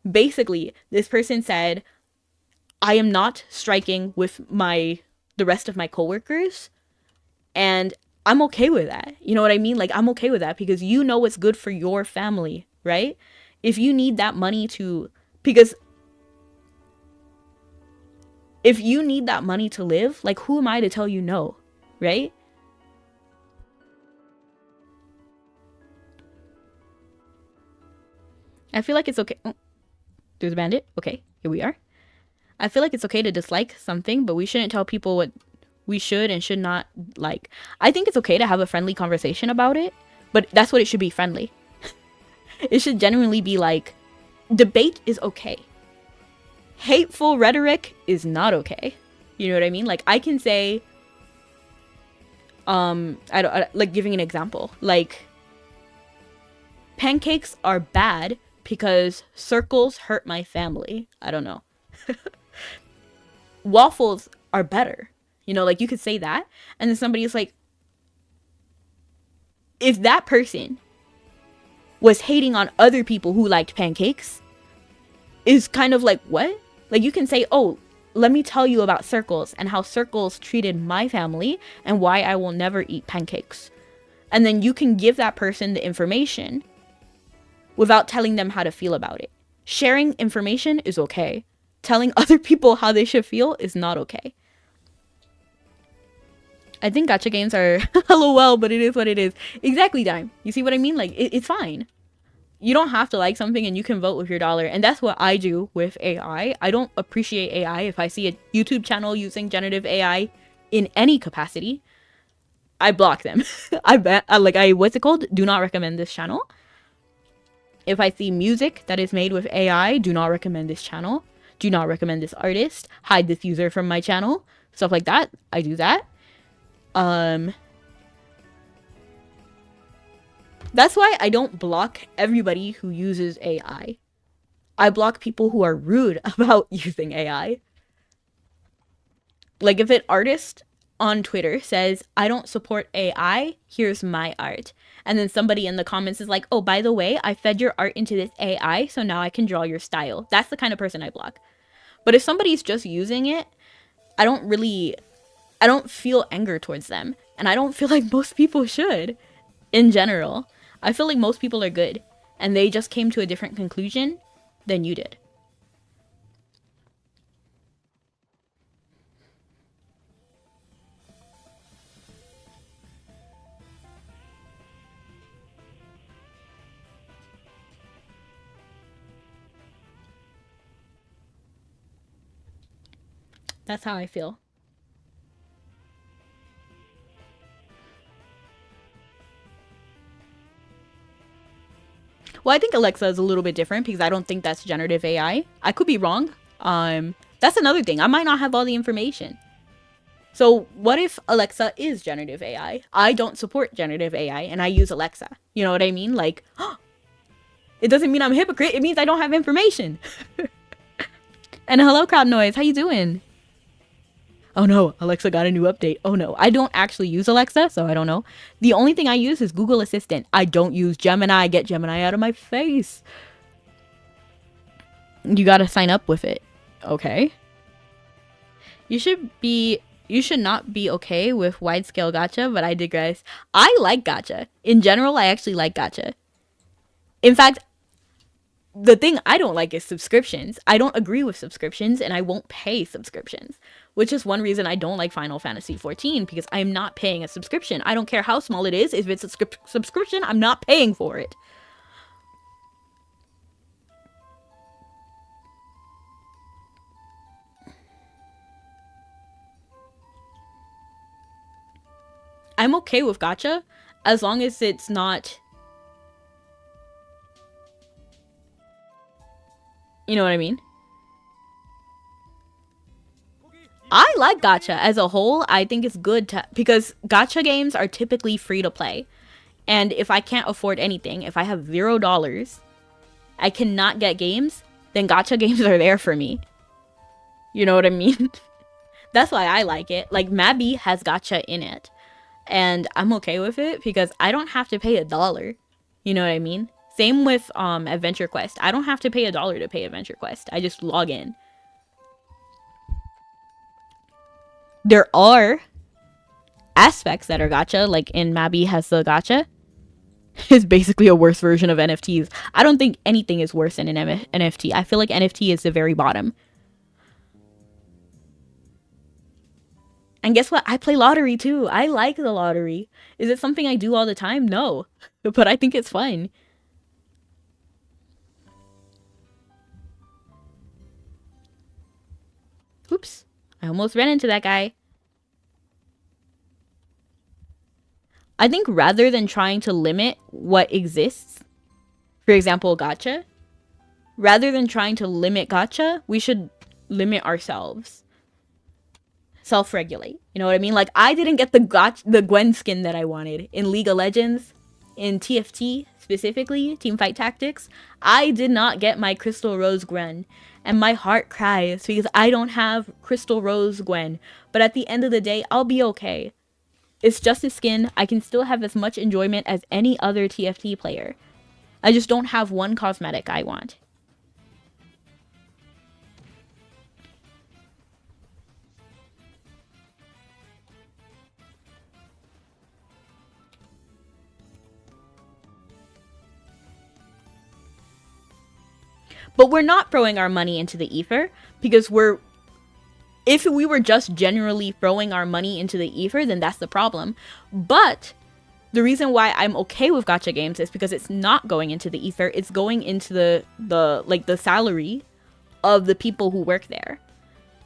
basically, this person said, "I am not striking with the rest of my coworkers, and I'm okay with that." You know what I mean? Like I'm okay with that because you know what's good for your family, right? If you need that money because if you need that money to live, like who am I to tell you no, right? I feel like it's okay. Oh, there's a bandit. Okay, here we are. I feel like it's okay to dislike something, but we shouldn't tell people what we should and should not like. I think it's okay to have a friendly conversation about it, but that's what it should be, friendly. It should genuinely be like, debate is okay. Hateful rhetoric is not okay. You know what I mean? Like I can say, like giving an example, like pancakes are bad because circles hurt my family. I don't know. Waffles are better. You know, like you could say that, and then somebody's like, if that person was hating on other people who liked pancakes, is kind of like, what? Like you can say, oh, let me tell you about circles and how circles treated my family and why I will never eat pancakes. And then you can give that person the information without telling them how to feel about it. Sharing information is okay. Telling other people how they should feel is not okay. I think gacha games are LOL, but it is what it is. Exactly, Dime. You see what I mean? Like, it's fine. You don't have to like something and you can vote with your dollar. And that's what I do with AI. I don't appreciate AI. If I see a YouTube channel using generative AI in any capacity, I block them. What's it called? Do not recommend this channel. If I see music that is made with AI, do not recommend this channel. Do not recommend this artist. Hide this user from my channel. Stuff like that. I do that. That's why I don't block everybody who uses AI. I block people who are rude about using AI. Like if an artist on Twitter says, I don't support AI, here's my art. And then somebody in the comments is like, oh, by the way, I fed your art into this AI, so now I can draw your style. That's the kind of person I block. But if somebody's just using it, I don't feel anger towards them. And I don't feel like most people should, in general. I feel like most people are good, and they just came to a different conclusion than you did. That's how I feel. Well, I think Alexa is a little bit different because I don't think that's generative AI. I could be wrong. That's another thing. I might not have all the information. So what if Alexa is generative AI? I don't support generative AI and I use Alexa. You know what I mean? Like, it doesn't mean I'm a hypocrite. It means I don't have information. And hello, crowd noise. How you doing? Oh no, Alexa got a new update. Oh no, I don't actually use Alexa, so I don't know. The only thing I use is Google Assistant. I don't use Gemini. Get Gemini out of my face. You gotta sign up with it. Okay. You should not be okay with wide scale gacha, but I digress. I like gacha. In general, I actually like gacha. In fact, the thing I don't like is subscriptions. I don't agree with subscriptions, and I won't pay subscriptions, which is one reason I don't like Final Fantasy XIV, because I'm not paying a subscription. I don't care how small it is. If it's a subscription, I'm not paying for it. I'm okay with gacha as long as it's not, you know what I mean? I like gacha as a whole. I think it's good to, because gacha games are typically free to play. And if I can't afford anything, if I have $0, I cannot get games, then gacha games are there for me. You know what I mean? That's why I like it. Like, Mabi has gacha in it. And I'm okay with it because I don't have to pay $1. You know what I mean? Same with Adventure Quest. I don't have to pay $1 to pay Adventure Quest. I just log in. There are aspects that are gacha, like in Mabi has the gacha. It's basically a worse version of NFTs. I don't think anything is worse than an NFT. I feel like NFT is the very bottom. And guess what? I play lottery too. I like the lottery. Is it something I do all the time? No. But I think it's fun. Oops. I almost ran into that guy. I think rather than trying to limit what exists, for example, gacha, rather than trying to limit gacha, we should limit ourselves. Self-regulate. You know what I mean? Like, I didn't get the Gwen skin that I wanted in League of Legends, in TFT specifically, Teamfight Tactics. I did not get my Crystal Rose Gwen, and my heart cries because I don't have Crystal Rose Gwen. But at the end of the day, I'll be okay. It's just a skin. I can still have as much enjoyment as any other TFT player. I just don't have one cosmetic I want. But we're not throwing our money into the ether because if we were just generally throwing our money into the ether, then that's the problem. But the reason why I'm okay with gacha games is because it's not going into the ether. It's going into the salary of the people who work there.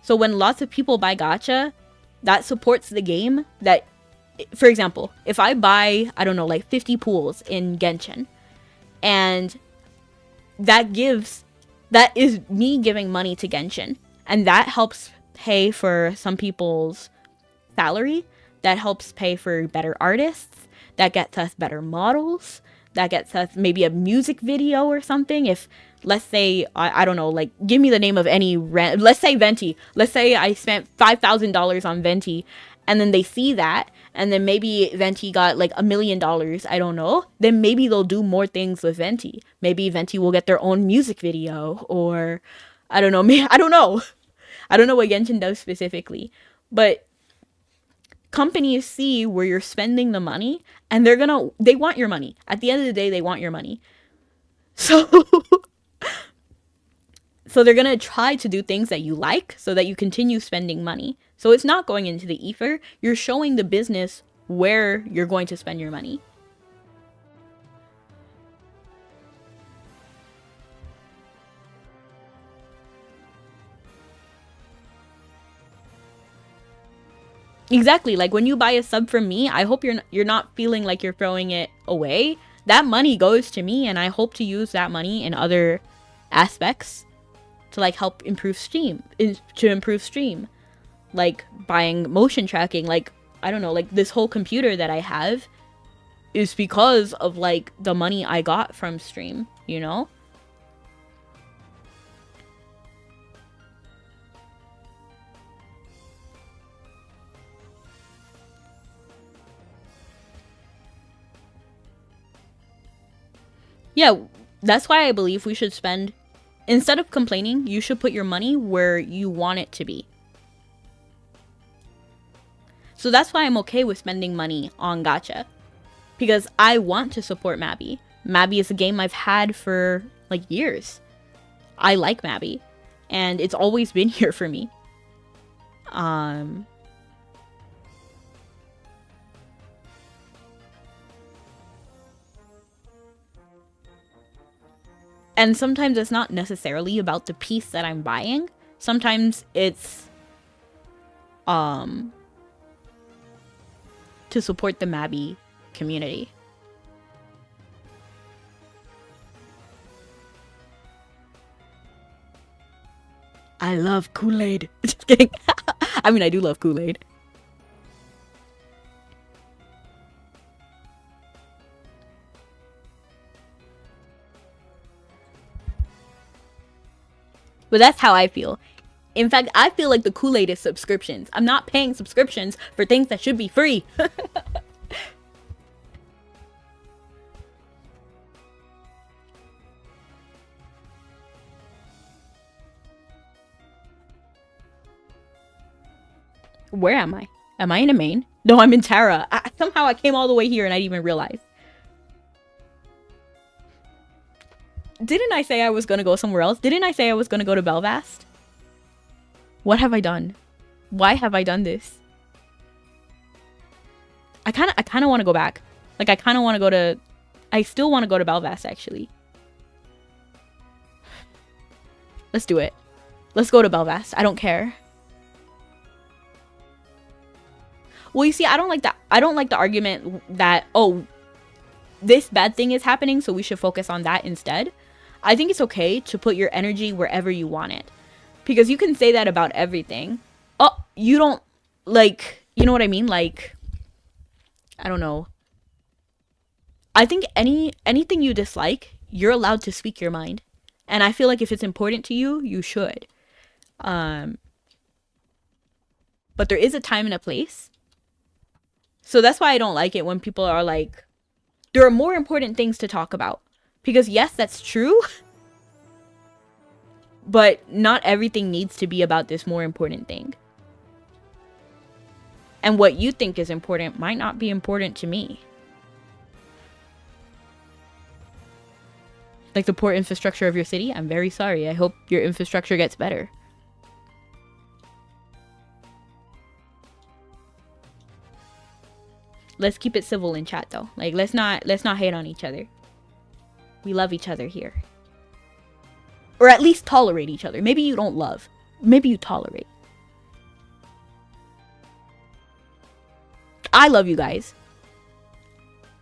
So when lots of people buy gacha, that supports the game. That, for example, if I buy, I don't know, like 50 pools in Genshin, and that is me giving money to Genshin, and that helps pay for some people's salary, that helps pay for better artists, that gets us better models, that gets us maybe a music video or something. If, let's say, I don't know, like, give me the name of any let's say Venti. Let's say I spent $5,000 on Venti, and then they see that, and then maybe Venti got like $1 million, I don't know, then maybe they'll do more things with Venti. Maybe Venti will get their own music video, or I don't know, I don't know. I don't know what Genshin does specifically, but companies see where you're spending the money, and they want your money. At the end of the day, they want your money. So they're gonna try to do things that you like so that you continue spending money. So it's not going into the ether. You're showing the business where you're going to spend your money. Exactly. Like, when you buy a sub from me, I hope you're not feeling like you're throwing it away. That money goes to me, and I hope to use that money in other aspects to like help improve stream. Like buying motion tracking, like, I don't know, like this whole computer that I have is because of like the money I got from stream, you know? Yeah, that's why I believe we should spend, instead of complaining, you should put your money where you want it to be. So that's why I'm okay with spending money on gacha. Because I want to support Mabi. Mabi is a game I've had for like years. I like Mabi. And it's always been here for me. And sometimes it's not necessarily about the piece that I'm buying. Sometimes it's to support the Mabi community. I love Kool-Aid. Just kidding. I mean, I do love Kool-Aid. But that's how I feel. In fact, I feel like the Kool-Aid is subscriptions. I'm not paying subscriptions for things that should be free. Where am I? Am I in a main? No, I'm in Tara. Somehow I came all the way here and I didn't even realize. Didn't I say I was gonna go somewhere else? Didn't I say I was gonna go to Belfast? What have I done? Why have I done this? I kind of want to go back. Like, I kind of want to go to... I still want to go to Belfast, actually. Let's do it. Let's go to Belfast. I don't care. Well, you see, I don't like that. I don't like the argument that, oh, this bad thing is happening, so we should focus on that instead. I think it's okay to put your energy wherever you want it. Because you can say that about everything. Oh, you don't, like, you know what I mean? Like, I don't know. I think anything you dislike, you're allowed to speak your mind. And I feel like if it's important to you, you should. But there is a time and a place. So that's why I don't like it when people are like, there are more important things to talk about. Because yes, that's true. But not everything needs to be about this more important thing. And what you think is important might not be important to me. Like the poor infrastructure of your city, I'm very sorry. I hope your infrastructure gets better. Let's keep it civil in chat though. Like let's not hate on each other. We love each other here. Or at least tolerate each other. Maybe you don't love. Maybe you tolerate. I love you guys.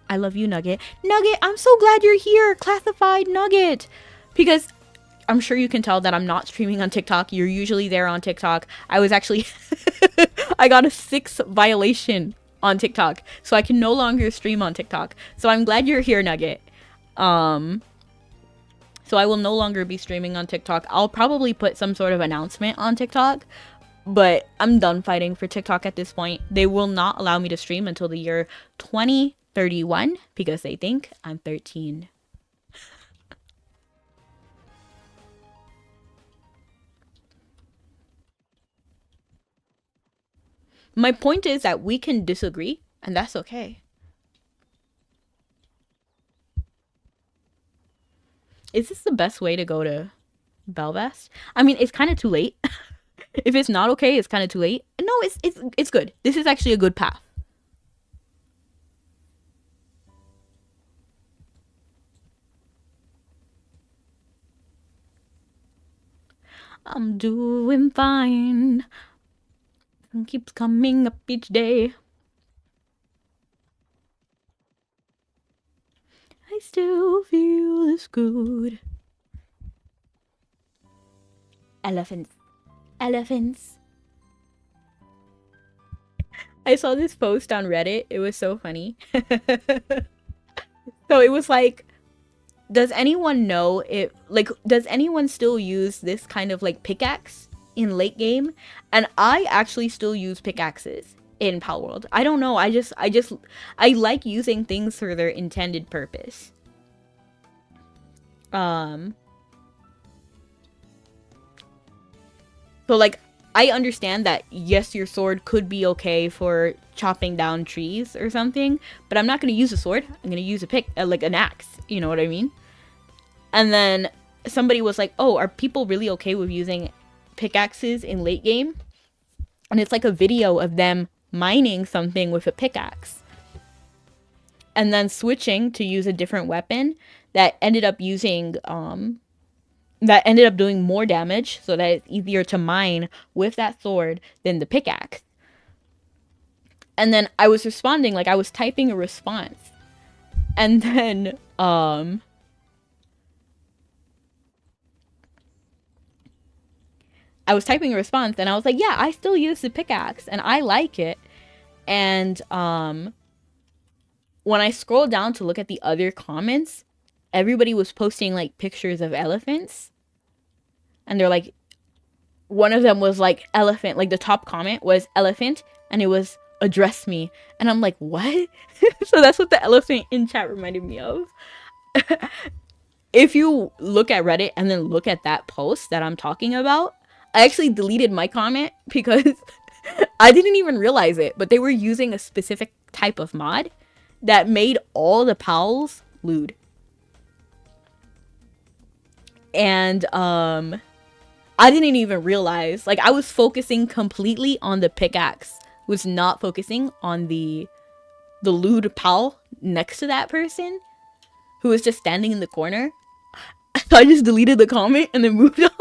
I love you, Nugget. Nugget, I'm so glad you're here. Classified Nugget. Because I'm sure you can tell that I'm not streaming on TikTok. You're usually there on TikTok. I was actually... I got a 6 violation on TikTok. So I can no longer stream on TikTok. So I'm glad you're here, Nugget. So I will no longer be streaming on TikTok. I'll probably put some sort of announcement on TikTok. But I'm done fighting for TikTok at this point. They will not allow me to stream until the year 2031 because they think I'm 13. My point is that we can disagree, and that's okay. Is this the best way to go to Belfast? I mean, it's kind of too late. If it's not okay, it's kind of too late. No, it's good. This is actually a good path. I'm doing fine. It keeps coming up each day. I still feel this good. Elephants. Elephants. I saw this post on Reddit. It was so funny. So it was like, does anyone know if, like, does anyone still use this kind of like pickaxe in late game? And I actually still use pickaxes in Palworld. I don't know. I like using things for their intended purpose. Um, so like I understand that yes, your sword could be okay for chopping down trees or something, but I'm not gonna use a sword. I'm gonna use a pick, like an axe. You know what I mean? And then somebody was like, "Oh, are people really okay with using pickaxes in late game?" And it's like a video of them mining something with a pickaxe, and then switching to use a different weapon that ended up doing more damage, so that it's easier to mine with that sword than the pickaxe. And then I was responding, like I was typing a response, and then I was typing a response, and I was like, yeah, I still use the pickaxe and I like it. And when I scrolled down to look at the other comments, everybody was posting like pictures of elephants, and they're like, one of them was like elephant, like the top comment was elephant, and it was address me, and I'm like, what? So that's what the elephant in chat reminded me of. If you look at Reddit and then look at that post that I'm talking about, I actually deleted my comment because I didn't even realize it, but they were using a specific type of mod that made all the pals lewd. And I didn't even realize, like I was focusing completely on the pickaxe, was not focusing on the lewd pal next to that person who was just standing in the corner. So I just deleted the comment and then moved on.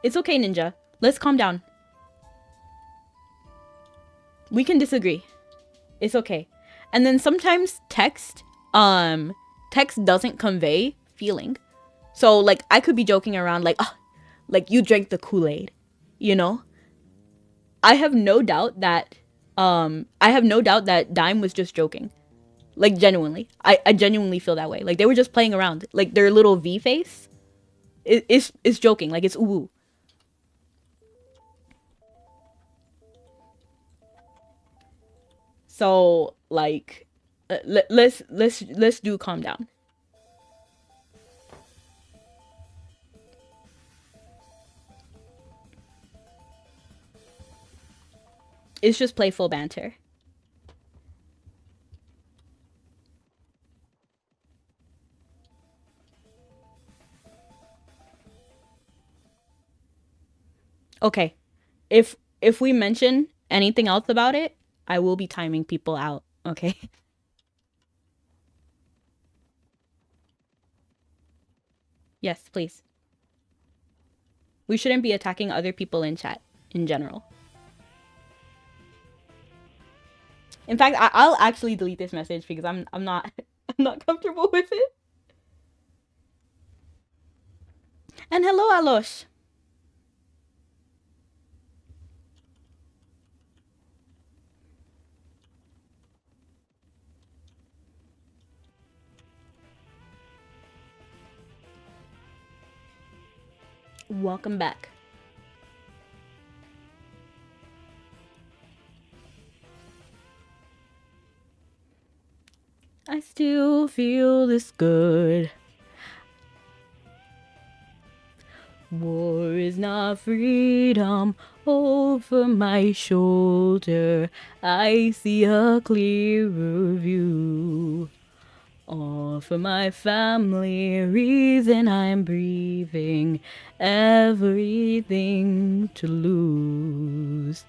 It's okay, Ninja. Let's calm down. We can disagree. It's okay. And then sometimes text doesn't convey feeling. So like I could be joking around like, oh, like you drank the Kool-Aid, you know? I have no doubt that Dime was just joking. Like genuinely. I genuinely feel that way. Like they were just playing around. Like their little V face is joking. Like it's ooh. So like let's do calm down. It's just playful banter. Okay. If we mention anything else about it, I will be timing people out, okay? Yes, please. We shouldn't be attacking other people in chat in general. In fact, I'll actually delete this message because I'm not I'm not comfortable with it. And hello, Alosh. Welcome back. I still feel this good. War is not freedom over my shoulder. I see a clearer view. All for my family, reason I'm breathing, everything to lose.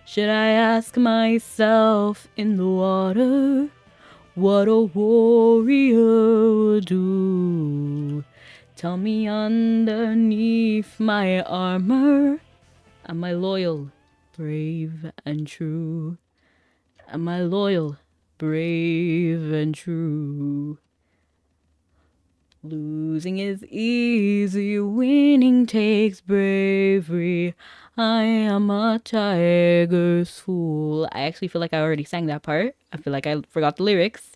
Should I ask myself in the water what a warrior would do? Tell me underneath my armor, am I loyal, brave, and true? Am I loyal, brave, and true? Losing is easy, winning takes bravery. I am a tiger's fool. I actually feel like I already sang that part. I feel like I forgot the lyrics.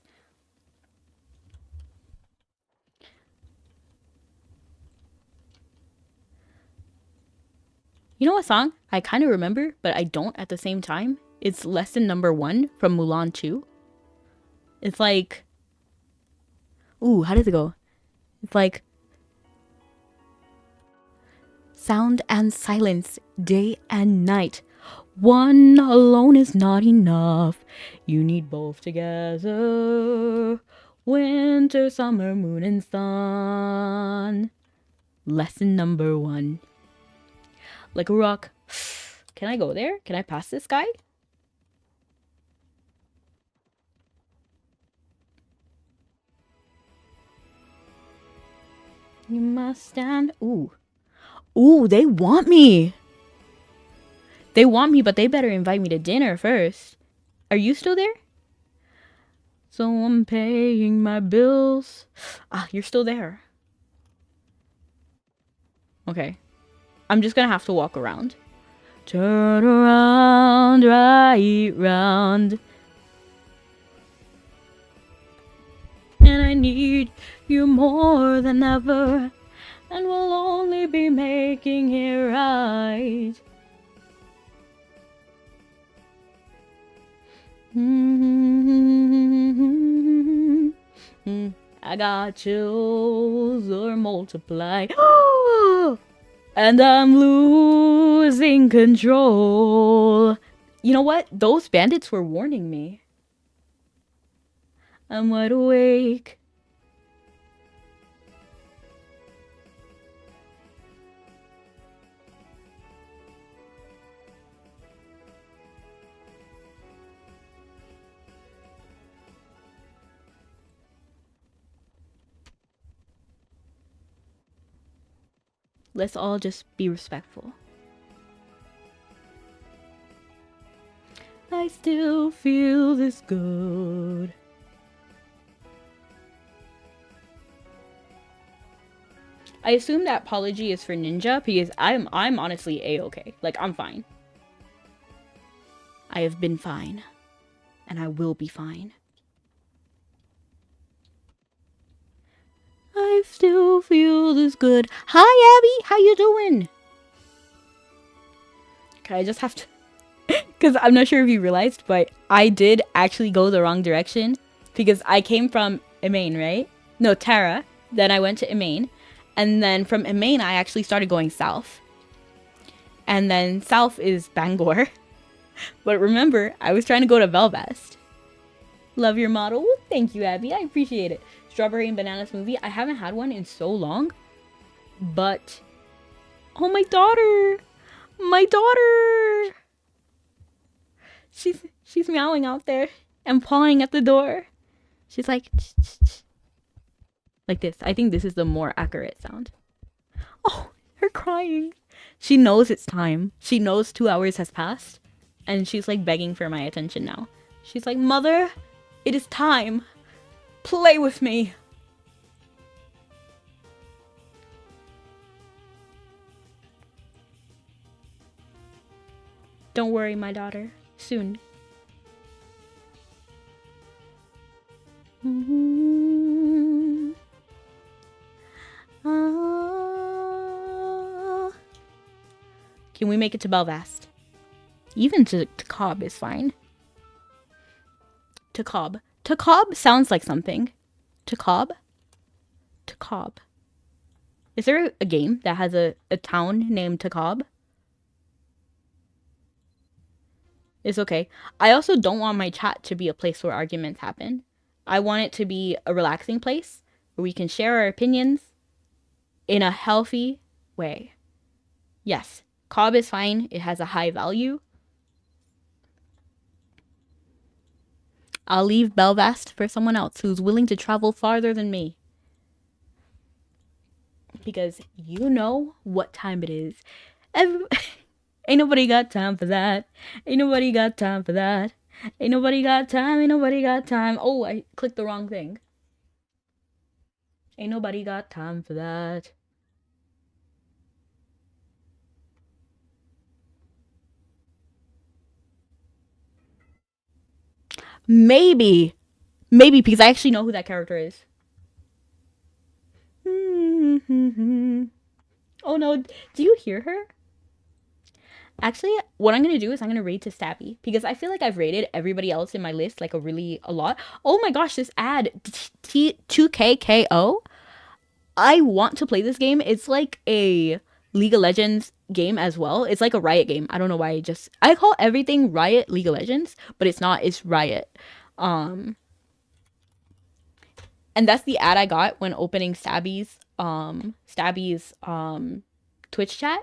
You know what song I kind of remember, but I don't at the same time? It's lesson number 1 from Mulan 2. It's like, ooh, how does it go? It's like, sound and silence, day and night. One alone is not enough. You need both together. Winter, summer, moon, and sun. Lesson number 1. Like a rock. Can I go there? Can I pass this guy? You must stand. Ooh. Ooh, they want me. They want me, but they better invite me to dinner first. Are you still there? So I'm paying my bills. Ah, you're still there. Okay. I'm just gonna have to walk around. Turn around, right round. And I need you more than ever. And we'll only be making it right. I got chills or multiply. And I'm losing control. You know what? Those bandits were warning me. I'm wide awake. Let's all just be respectful. I still feel this good. I assume that apology is for Ninja because I'm honestly a-okay. Like, I'm fine. I have been fine. And I will be fine. I still feel this good. Hi, Abby. How you doing? Okay, I just have to... Because I'm not sure if you realized, but I did actually go the wrong direction. Because I came from Emain, right? No, Tara. Then I went to Emain. And then from Emain, I actually started going south. And then south is Bangor. But remember, I was trying to go to Belfast. Love your model. Thank you, Abby. I appreciate it. Strawberry and banana smoothie. I haven't had one in so long. But... oh, my daughter! My daughter! She's meowing out there and pawing at the door. She's like... like this. I think this is the more accurate sound. Oh, her crying. She knows it's time. She knows 2 hours has passed. And she's like begging for my attention now. She's like, Mother, it is time. Play with me. Don't worry, my daughter. Soon. Can we make it to Belfast? Even to Cobb is fine. To Cobb. To Cobb sounds like something. To Cobb? To Cobb. Is there a game that has a town named To Cobb? It's okay. I also don't want my chat to be a place where arguments happen. I want it to be a relaxing place where we can share our opinions in a healthy way. Yes, Cobb is fine. It has a high value. I'll leave Belfast for someone else who's willing to travel farther than me. Because you know what time it is. Ain't nobody got time for that. Ain't nobody got time for that. Ain't nobody got time. Ain't nobody got time. Oh, I clicked the wrong thing. Ain't nobody got time for that. Maybe because I actually know who that character is. Oh no, do you hear her? Actually, what I'm gonna do is I'm gonna raid to Stabby because I feel like I've rated everybody else in my list like a lot. Oh my gosh, this ad T2KKO. I want to play this game. It's like a League of Legends game as well. It's like a Riot game. I don't know why I call everything Riot League of Legends, but it's not. It's Riot. Um and that's the ad I got when opening Stabby's Twitch chat.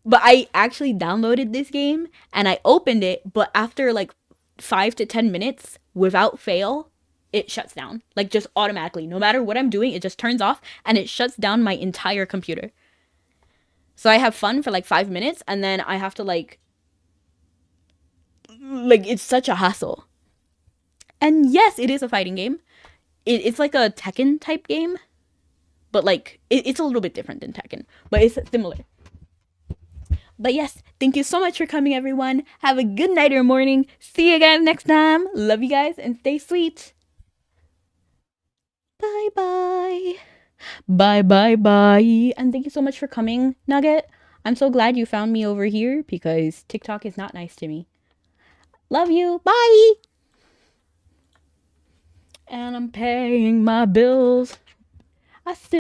But I actually downloaded this game and I opened it, but after like 5 to 10 minutes without fail, it shuts down. Like just automatically. No matter what I'm doing, it just turns off and it shuts down my entire computer. So I have fun for like 5 minutes and then I have to like it's such a hassle. And yes, it is a fighting game. It's like a Tekken type game, but like it's a little bit different than Tekken, but it's similar. But yes, thank you so much for coming, everyone. Have a good night or morning. See you again next time. Love you guys and stay sweet. Bye bye. Bye bye bye. And thank you so much for coming, Nugget. I'm so glad you found me over here because TikTok is not nice to me. Love you. Bye. And I'm paying my bills. I still